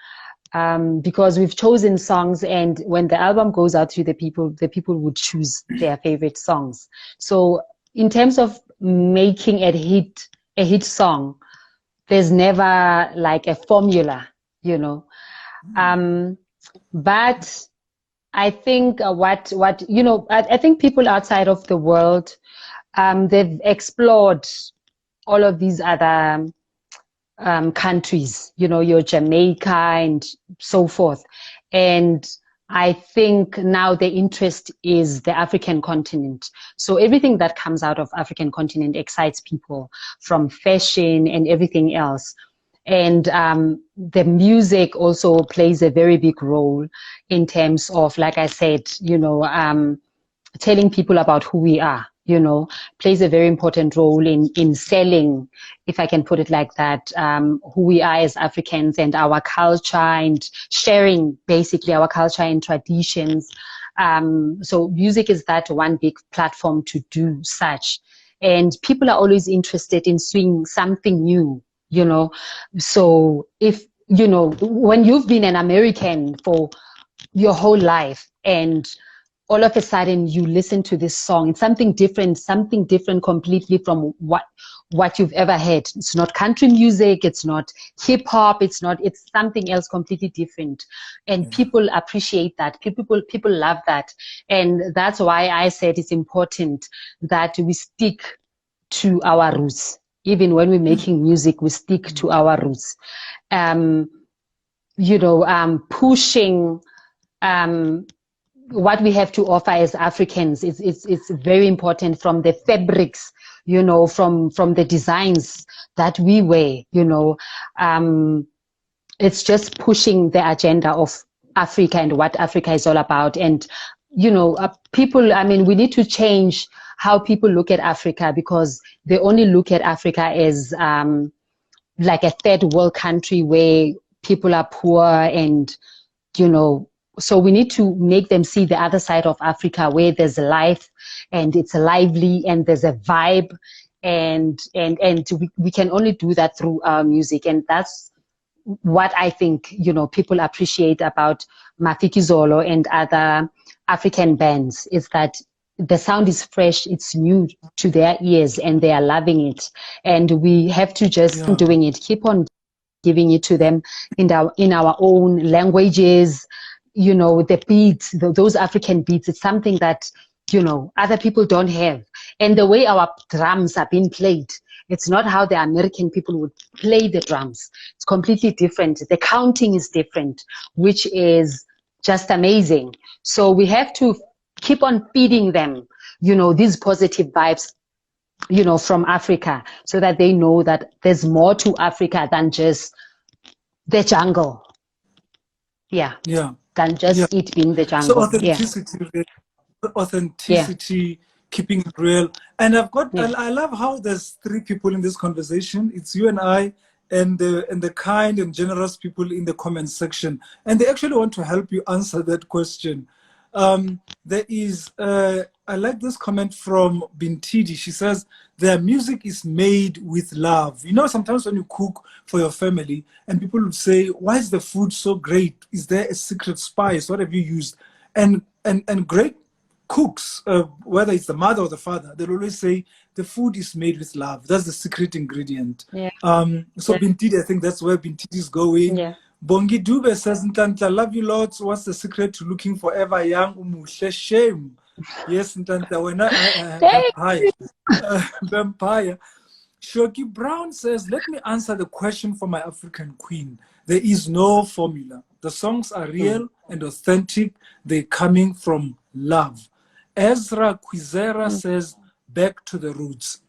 Speaker 2: because we've chosen songs, and when the album goes out to the people would choose their favorite songs. So in terms of making a hit song, there's never like a formula, you know. But I think what you know, I think people outside of the world, they've explored all of these other countries, you know, your Jamaica and so forth. And I think now the interest is the African continent. So everything that comes out of African continent excites people, from fashion and everything else. And the music also plays a very big role in terms of, like I said, you know, telling people about who we are, you know, plays a very important role in selling, if I can put it like that, who we are as Africans and our culture, and sharing basically our culture and traditions. So music is that one big platform to do such. And people are always interested in seeing something new, you know. So if, you know, when you've been an American for your whole life and all of a sudden you listen to this song, it's something different completely from what you've ever heard. It's not country music, it's not hip hop, it's something else completely different. And people appreciate that. People love that. And that's why I said it's important that we stick to our roots. Even when we're making music, we stick to our roots. Pushing what we have to offer as Africans. It's very important, from the fabrics, you know, from the designs that we wear, you know. It's just pushing the agenda of Africa and what Africa is all about. And, you know, we need to change how people look at Africa, because they only look at Africa as like a third world country where people are poor and, you know. So we need to make them see the other side of Africa, where there's life and it's lively and there's a vibe, and we can only do that through our music. And that's what I think, you know, people appreciate about Mafikizolo and other African bands, is that the sound is fresh, it's new to their ears, and they are loving it. And we have to just keep doing it, keep on giving it to them in our own languages. You know, the beats, those African beats, it's something that, you know, other people don't have. And the way our drums are being played, it's not how the American people would play the drums. It's completely different. The counting is different, which is just amazing. So we have to keep on feeding them, you know, these positive vibes, you know, from Africa, so that they know that there's more to Africa than just the jungle. Yeah. Than just it being the jungle.
Speaker 1: So authenticity, keeping it real. And I love how there's three people in this conversation. It's you and I, and the kind and generous people in the comment section. And they actually want to help you answer that question. There is, I like this comment from Bintidi. She says, their music is made with love. You know, sometimes when you cook for your family and people would say, why is the food so great? Is there a secret spice? What have you used? And great cooks, whether it's the mother or the father, they'll always say the food is made with love. That's the secret ingredient. Bintidi, I think that's where Bintidi is going. Bongi Dube says, Nhlanhla, love you lots. What's the secret to looking forever young? Umuhle, shame. Yes, Nhlanhla, when vampire. Shoki Brown says, let me answer the question for my African queen. There is no formula. The songs are real and authentic. They're coming from love. Ezra Quizera says, back to the roots.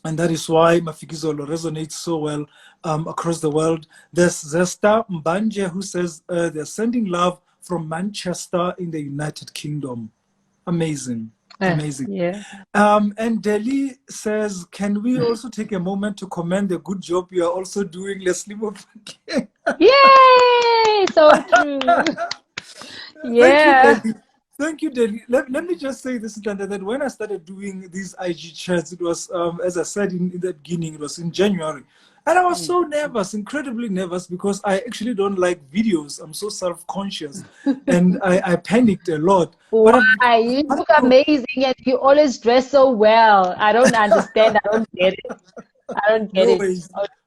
Speaker 1: And that is why Mafikizolo resonates so well across the world. There's Zesta Mbanje who says they're sending love from Manchester in the United Kingdom. Amazing. Amazing. And Delhi says, can we also take a moment to commend the good job you are also doing, Lesley Mofokeng?
Speaker 2: Yay! So true.
Speaker 1: Thank you, Delhi. Let me just say this, that when I started doing these IG chats, it was, as I said in the beginning, it was in January. And I was so nervous, incredibly nervous, because I actually don't like videos. I'm so self-conscious. And I panicked a lot.
Speaker 2: Why? You look amazing and you always dress so well. I don't understand. I don't get it.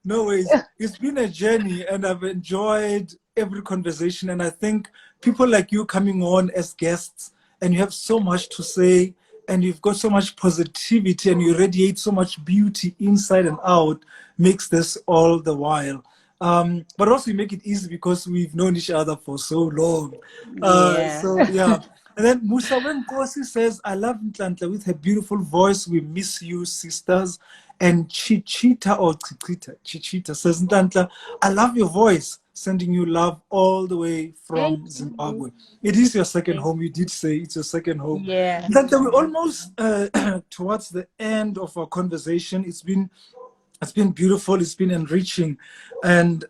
Speaker 1: No ways. It's been a journey, and I've enjoyed every conversation. And I think people like you coming on as guests, and you have so much to say, and you've got so much positivity, and you radiate so much beauty inside and out, makes this all the while. But also you make it easy because we've known each other for so long. And then Musa Wenkosi says, I love Nhlanhla with her beautiful voice. We miss you, sisters. And Chichita says, Nhlanhla, I love your voice. Sending you love all the way from Zimbabwe. It is your second home. You did say it's your second home. Nhlanhla, we're almost towards the end of our conversation. It's been beautiful. It's been enriching and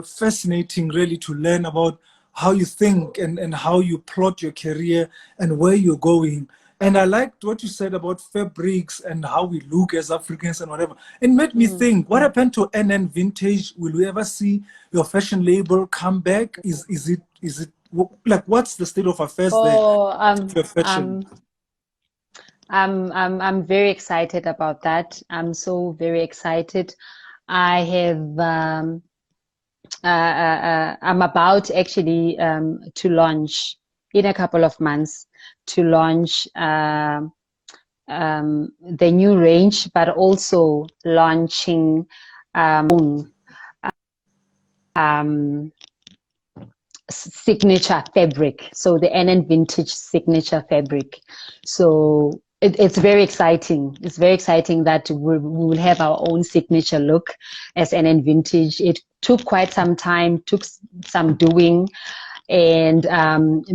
Speaker 1: fascinating, really, to learn about how you think and how you plot your career and where you're going. And I liked what you said about fabrics and how we look as Africans and whatever. It made me think, what happened to NN Vintage? Will we ever see your fashion label come back? Is it like, what's the state of affairs there
Speaker 2: Oh,
Speaker 1: for fashion?
Speaker 2: I'm very excited about that. I'm so very excited. I have I'm about actually to launch in a couple of months to launch the new range, but also launching um, signature fabric. So the NN Vintage signature fabric. So it's very exciting. It's very exciting that we will have our own signature look as NN Vintage. It took quite some time, took some doing, and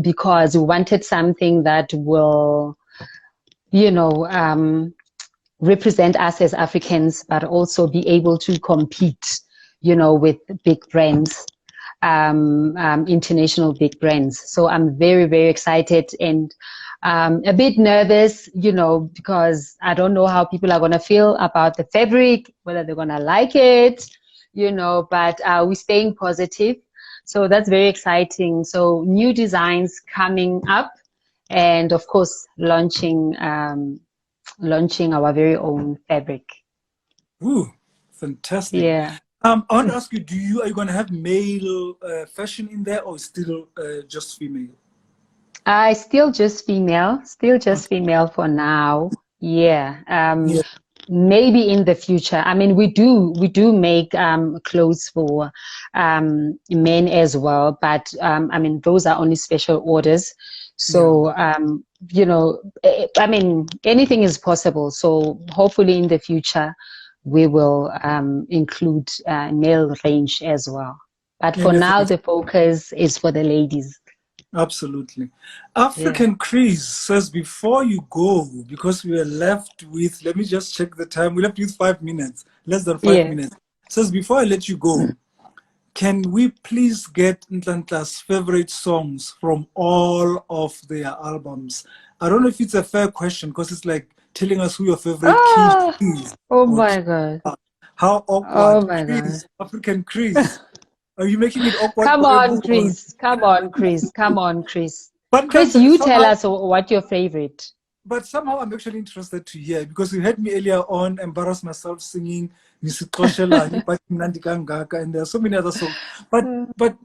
Speaker 2: because we wanted something that will, you know, represent us as Africans, but also be able to compete, you know, with big brands, international big brands. So I'm very, very excited and a bit nervous, you know, because I don't know how people are going to feel about the fabric, whether they're going to like it, you know, but we're staying positive. So that's very exciting. So new designs coming up and of course launching our very own fabric.
Speaker 1: Ooh, fantastic.
Speaker 2: Yeah.
Speaker 1: I want to ask you, are you going to have male fashion in there, or still just female?
Speaker 2: I still just female for now. Yeah.
Speaker 1: Yeah,
Speaker 2: Maybe in the future. I mean, we do make clothes for men as well, but I mean, those are only special orders.
Speaker 1: yeah.
Speaker 2: So you know, I mean, anything is possible. So hopefully in the future, we will include male range as well. But for now,
Speaker 1: Anything.
Speaker 2: the focus is for the ladies.
Speaker 1: Absolutely.
Speaker 2: Yeah.
Speaker 1: African Chris says, before you go, because we are left with, let me just check the time. We're left with 5 minutes, less than five
Speaker 2: Yeah.
Speaker 1: minutes. Says, before I let you go, can we please get Nhlanhla's favorite songs from all of their albums? I don't know if it's a fair question because it's like telling us who your favorite kid
Speaker 2: Oh,
Speaker 1: is.
Speaker 2: oh
Speaker 1: Or
Speaker 2: my God.
Speaker 1: how
Speaker 2: Oh
Speaker 1: awkward.
Speaker 2: my God.
Speaker 1: Chris, African Chris. Are you making it awkward
Speaker 2: Come
Speaker 1: for
Speaker 2: on,
Speaker 1: everyone?
Speaker 2: Chris. Come on, Chris. Come on, Chris.
Speaker 1: But
Speaker 2: Chris,
Speaker 1: Nhlanhla,
Speaker 2: you tell
Speaker 1: somehow,
Speaker 2: us what your favorite.
Speaker 1: but somehow I'm actually interested to hear, because you heard me earlier on embarrass myself singing Nisixoshelani, but Mnandi Kangaka, and there are so many other songs. But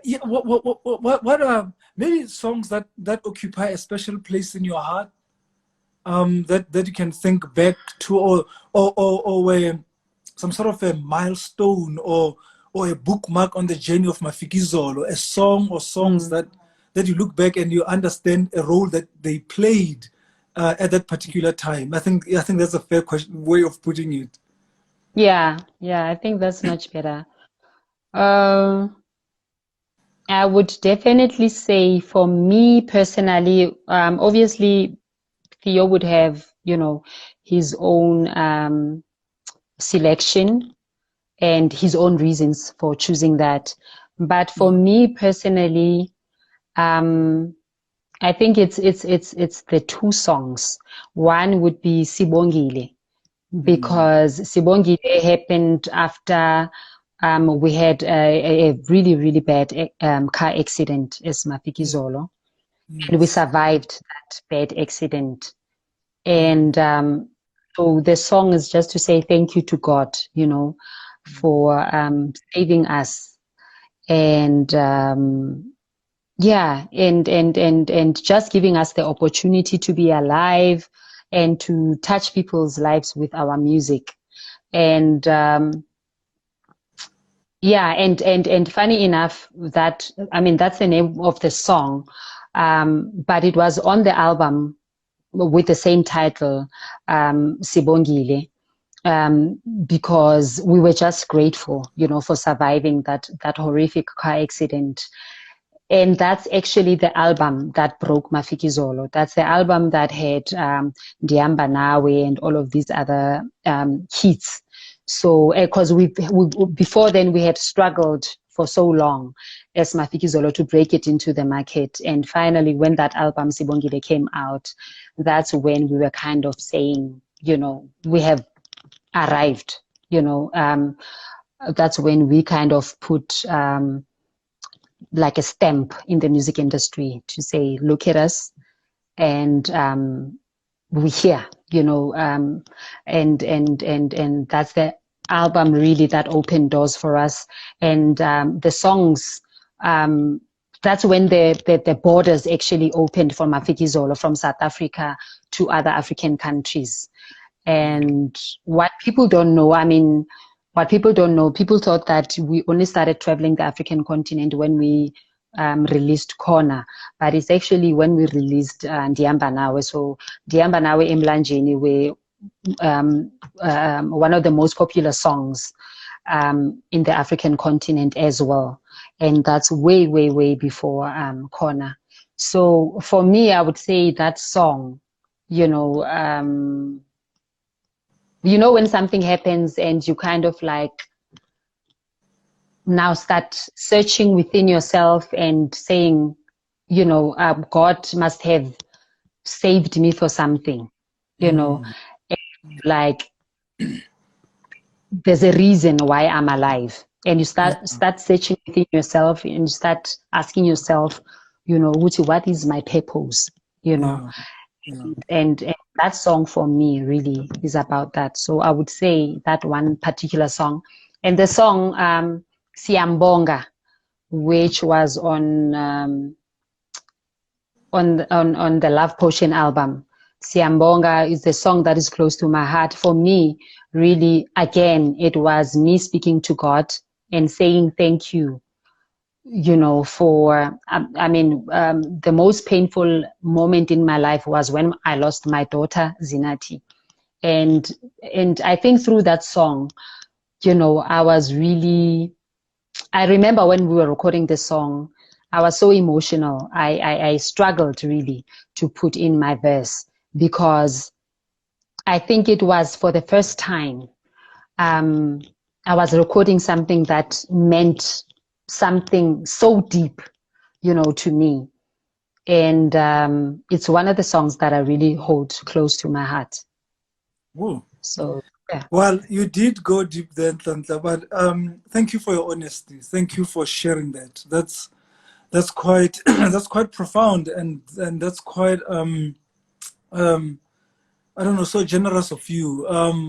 Speaker 1: yeah, what are maybe songs that occupy a special place in your heart, that you can think back to, or where some sort of a milestone or a bookmark on the journey of Mafikizolo, a song or songs
Speaker 2: Mm.
Speaker 1: that you look back and you understand a role that they played at that particular time. I think that's a fair way of putting it.
Speaker 2: Yeah, yeah, I think that's much better. Um, I would definitely say for me personally, obviously Theo would have, you know, his own selection and his own reasons for choosing that. But for me personally, um, I think it's the two songs. One would be Sibongile, because Sibongile happened after we had a really, really bad car accident as
Speaker 1: Yeah.
Speaker 2: Mafikizolo, and we
Speaker 1: Yes.
Speaker 2: survived that bad accident.
Speaker 1: Mm.
Speaker 2: And so the song is just to say thank you to God, you know, for saving us. And yeah, and just giving us the opportunity to be alive and to touch people's lives with our music. And yeah, and funny enough, that I mean that's the name of the song, but it was on the album with the same title, Sibongile, because we were just grateful, you know, for surviving that horrific car accident. And that's actually the album that broke Mafikizolo. That's the album that had Ndiamba Nawe and all of these other hits. So, because we before then we had struggled for so long as Mafikizolo to break it into the market. And finally, when that album Sibongile came out, that's when we were kind of saying, you know, we have arrived, you know. That's when we kind of put like a stamp in the music industry to say, look at us, and we're here, you know. And that's the album really that opened doors for us. And the songs, that's when the borders actually opened for Mafikizolo from South Africa to other African countries. And what people don't know, people thought that we only started traveling the African continent when we released Corner, but it's actually when we released Ndihamba Nawe. So Ndihamba Nawe Emlanjeni were one of the most popular songs in the African continent as well. And that's way, way, way before Corner. So for me, I would say that song, you know, when something happens and you kind of like now start searching within yourself and saying, you know, God must have saved me for something, you know, and like there's a reason why I'm alive. And you start searching within yourself, and you start asking yourself, you know, what is my purpose, you know. And that song for me really is about that. So I would say that one particular song. And the song Siyambonga, which was on the Love Potion album. Siyambonga is the song that is close to my heart. For me, really, again, it was me speaking to God and saying thank you, you know, for, the most painful moment in my life was when I lost my daughter, Zinathi. And I think through that song, you know, I remember when we were recording the song, I was so emotional. I struggled really to put in my verse, because I think it was for the first time I was recording something that meant something so deep, you know, to me. And it's one of the songs that I really hold close to my heart.
Speaker 1: Whoa.
Speaker 2: So, yeah.
Speaker 1: Well, you did go deep there, Nhlanhla, but thank you for your honesty. Thank you for sharing that. That's quite that's quite profound, and that's quite I don't know, so generous of you.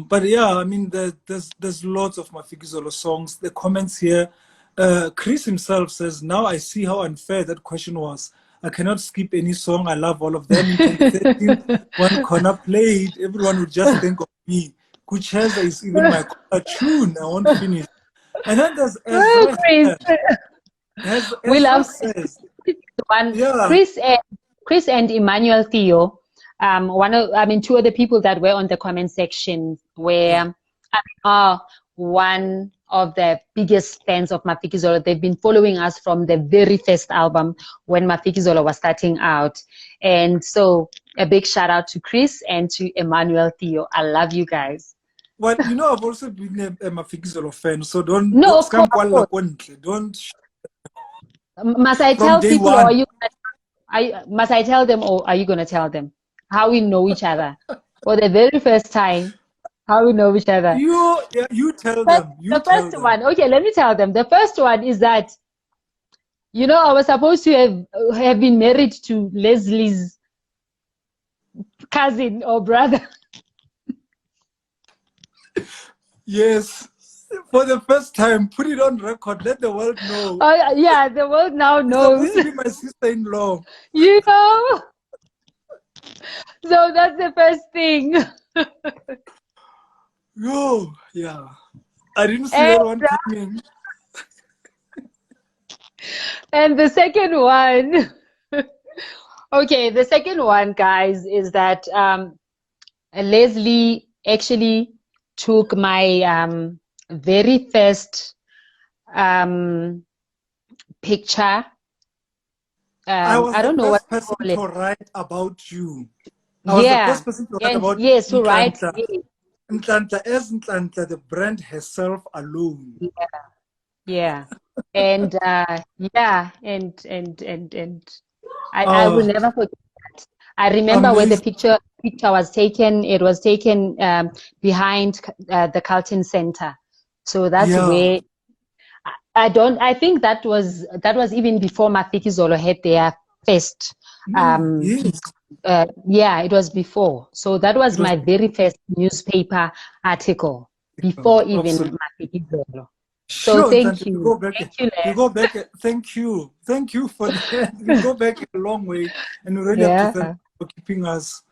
Speaker 1: But yeah, I mean, there's lots of Mafikizolo songs. The comments here, Chris himself says, "Now I see how unfair that question was. I cannot skip any song. I love all of them. In 2013, one corner played, everyone would just think of me. Kucheza is even my corner tune. I won't finish." And then there's Ezra.
Speaker 2: We love
Speaker 1: says,
Speaker 2: one.
Speaker 1: yeah.
Speaker 2: Chris and Emmanuel Theo. Two of the people that were on the comment section were one of the biggest fans of Mafikizolo. They've been following us from the very first album when Mafikizolo was starting out. And so a big shout out to Chris and to Emmanuel Theo. I love you guys.
Speaker 1: Well, you know, I've also been a Mafikizolo fan, so don't.
Speaker 2: Must I tell people, or must I tell them, or are you going to tell them how we know each other for the very first time? How we know each other?
Speaker 1: You tell them.
Speaker 2: The first one, okay, let me tell them. The first one is that, you know, I was supposed to have been married to Lesley's cousin or brother.
Speaker 1: Yes, for the first time, put it on record. Let the world know.
Speaker 2: Yeah, the world now knows.
Speaker 1: Supposed to be my sister-in-law.
Speaker 2: You know. So that's the first thing.
Speaker 1: Yeah. I didn't see that one coming.
Speaker 2: And the second one, okay, the second one, guys, is that Lesley actually took my very first picture. I don't know what
Speaker 1: to call it. To write about you.
Speaker 2: I was the first person to write about you. To write.
Speaker 1: Nhlanhla, as Nhlanhla, the brand herself alone.
Speaker 2: Yeah. And yeah, and I will
Speaker 1: Oh,
Speaker 2: never forget that. I remember when the
Speaker 1: amazing.
Speaker 2: picture was taken. It was taken behind the Carlton Center. So that's
Speaker 1: Yeah.
Speaker 2: where I think that was even before Mafikizolo had their first
Speaker 1: Yes.
Speaker 2: yeah, it was before. So that was
Speaker 1: It was
Speaker 2: my very first newspaper article before even
Speaker 1: absolutely.
Speaker 2: Mafikizolo. So
Speaker 1: Sure,
Speaker 2: thank
Speaker 1: Nhlanhla, you
Speaker 2: you.
Speaker 1: go back.
Speaker 2: Thank you,
Speaker 1: You
Speaker 2: Les.
Speaker 1: go back. Thank you for that. You go back a long way, and we really have to thank
Speaker 2: Yeah.
Speaker 1: you for keeping us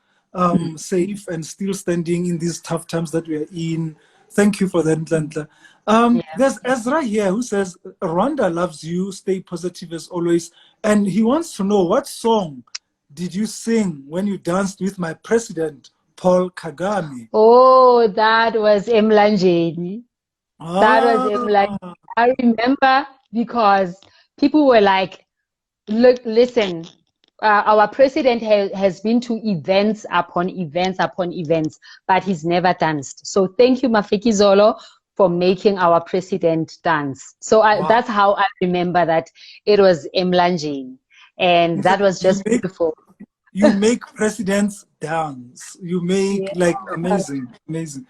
Speaker 1: safe and still standing in these tough times that we are in. Thank you for that, Nhlanhla.
Speaker 2: Yeah.
Speaker 1: There's Ezra here who says Rwanda loves you. Stay positive as always, and he wants to know what song did you sing when you danced with my president, Paul Kagame?
Speaker 2: Oh, that was Mlanjeni. That was Mlanjeni.
Speaker 1: Ah,
Speaker 2: I remember because people were like, look, listen, our president has been to events upon events upon events, but he's never danced. So thank you, Mafiki Zolo, for making our president dance. So
Speaker 1: wow.
Speaker 2: that's how I remember that it was Mlanjeni. And
Speaker 1: In fact,
Speaker 2: that was just beautiful.
Speaker 1: you make presidents dance. You make
Speaker 2: Yeah.
Speaker 1: like amazing, amazing.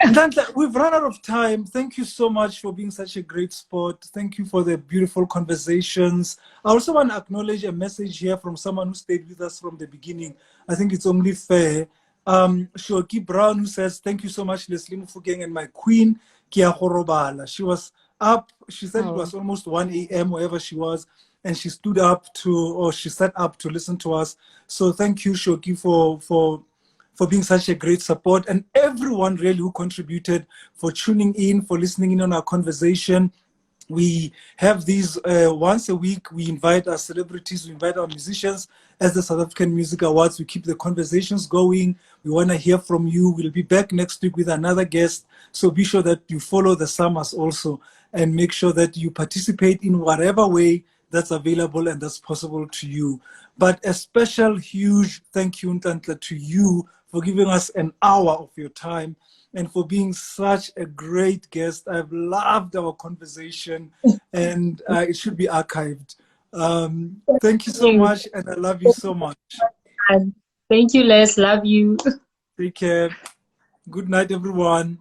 Speaker 1: Nhlanhla, we've run out of time. Thank you so much for being such a great sport. Thank you for the beautiful conversations. I also want to acknowledge a message here from someone who stayed with us from the beginning. I think it's only fair. Shoki Brown, who says, thank you so much, Lesley Mofokeng, and my queen, Kia Horobala. She was up, she said it
Speaker 2: Oh.
Speaker 1: was almost 1 a.m., wherever she was, and she stood up or she sat up to listen to us. So thank you, Shoki, for being such a great support, and everyone really who contributed, for tuning in, for listening in on our conversation. We have these once a week. We invite our celebrities, we invite our musicians as the South African Music Awards. We keep the conversations going. We want to hear from you. We'll be back next week with another guest. So be sure that you follow the summers also, and make sure that you participate in whatever way that's available and that's possible to you. But a special, huge thank you, Nhlanhla, to you for giving us an hour of your time and for being such a great guest. I've loved our conversation, and it should be archived. Thank you so
Speaker 2: You.
Speaker 1: much, and I love you so much.
Speaker 2: Thank you, Les. Love you.
Speaker 1: Take care. Good night, everyone.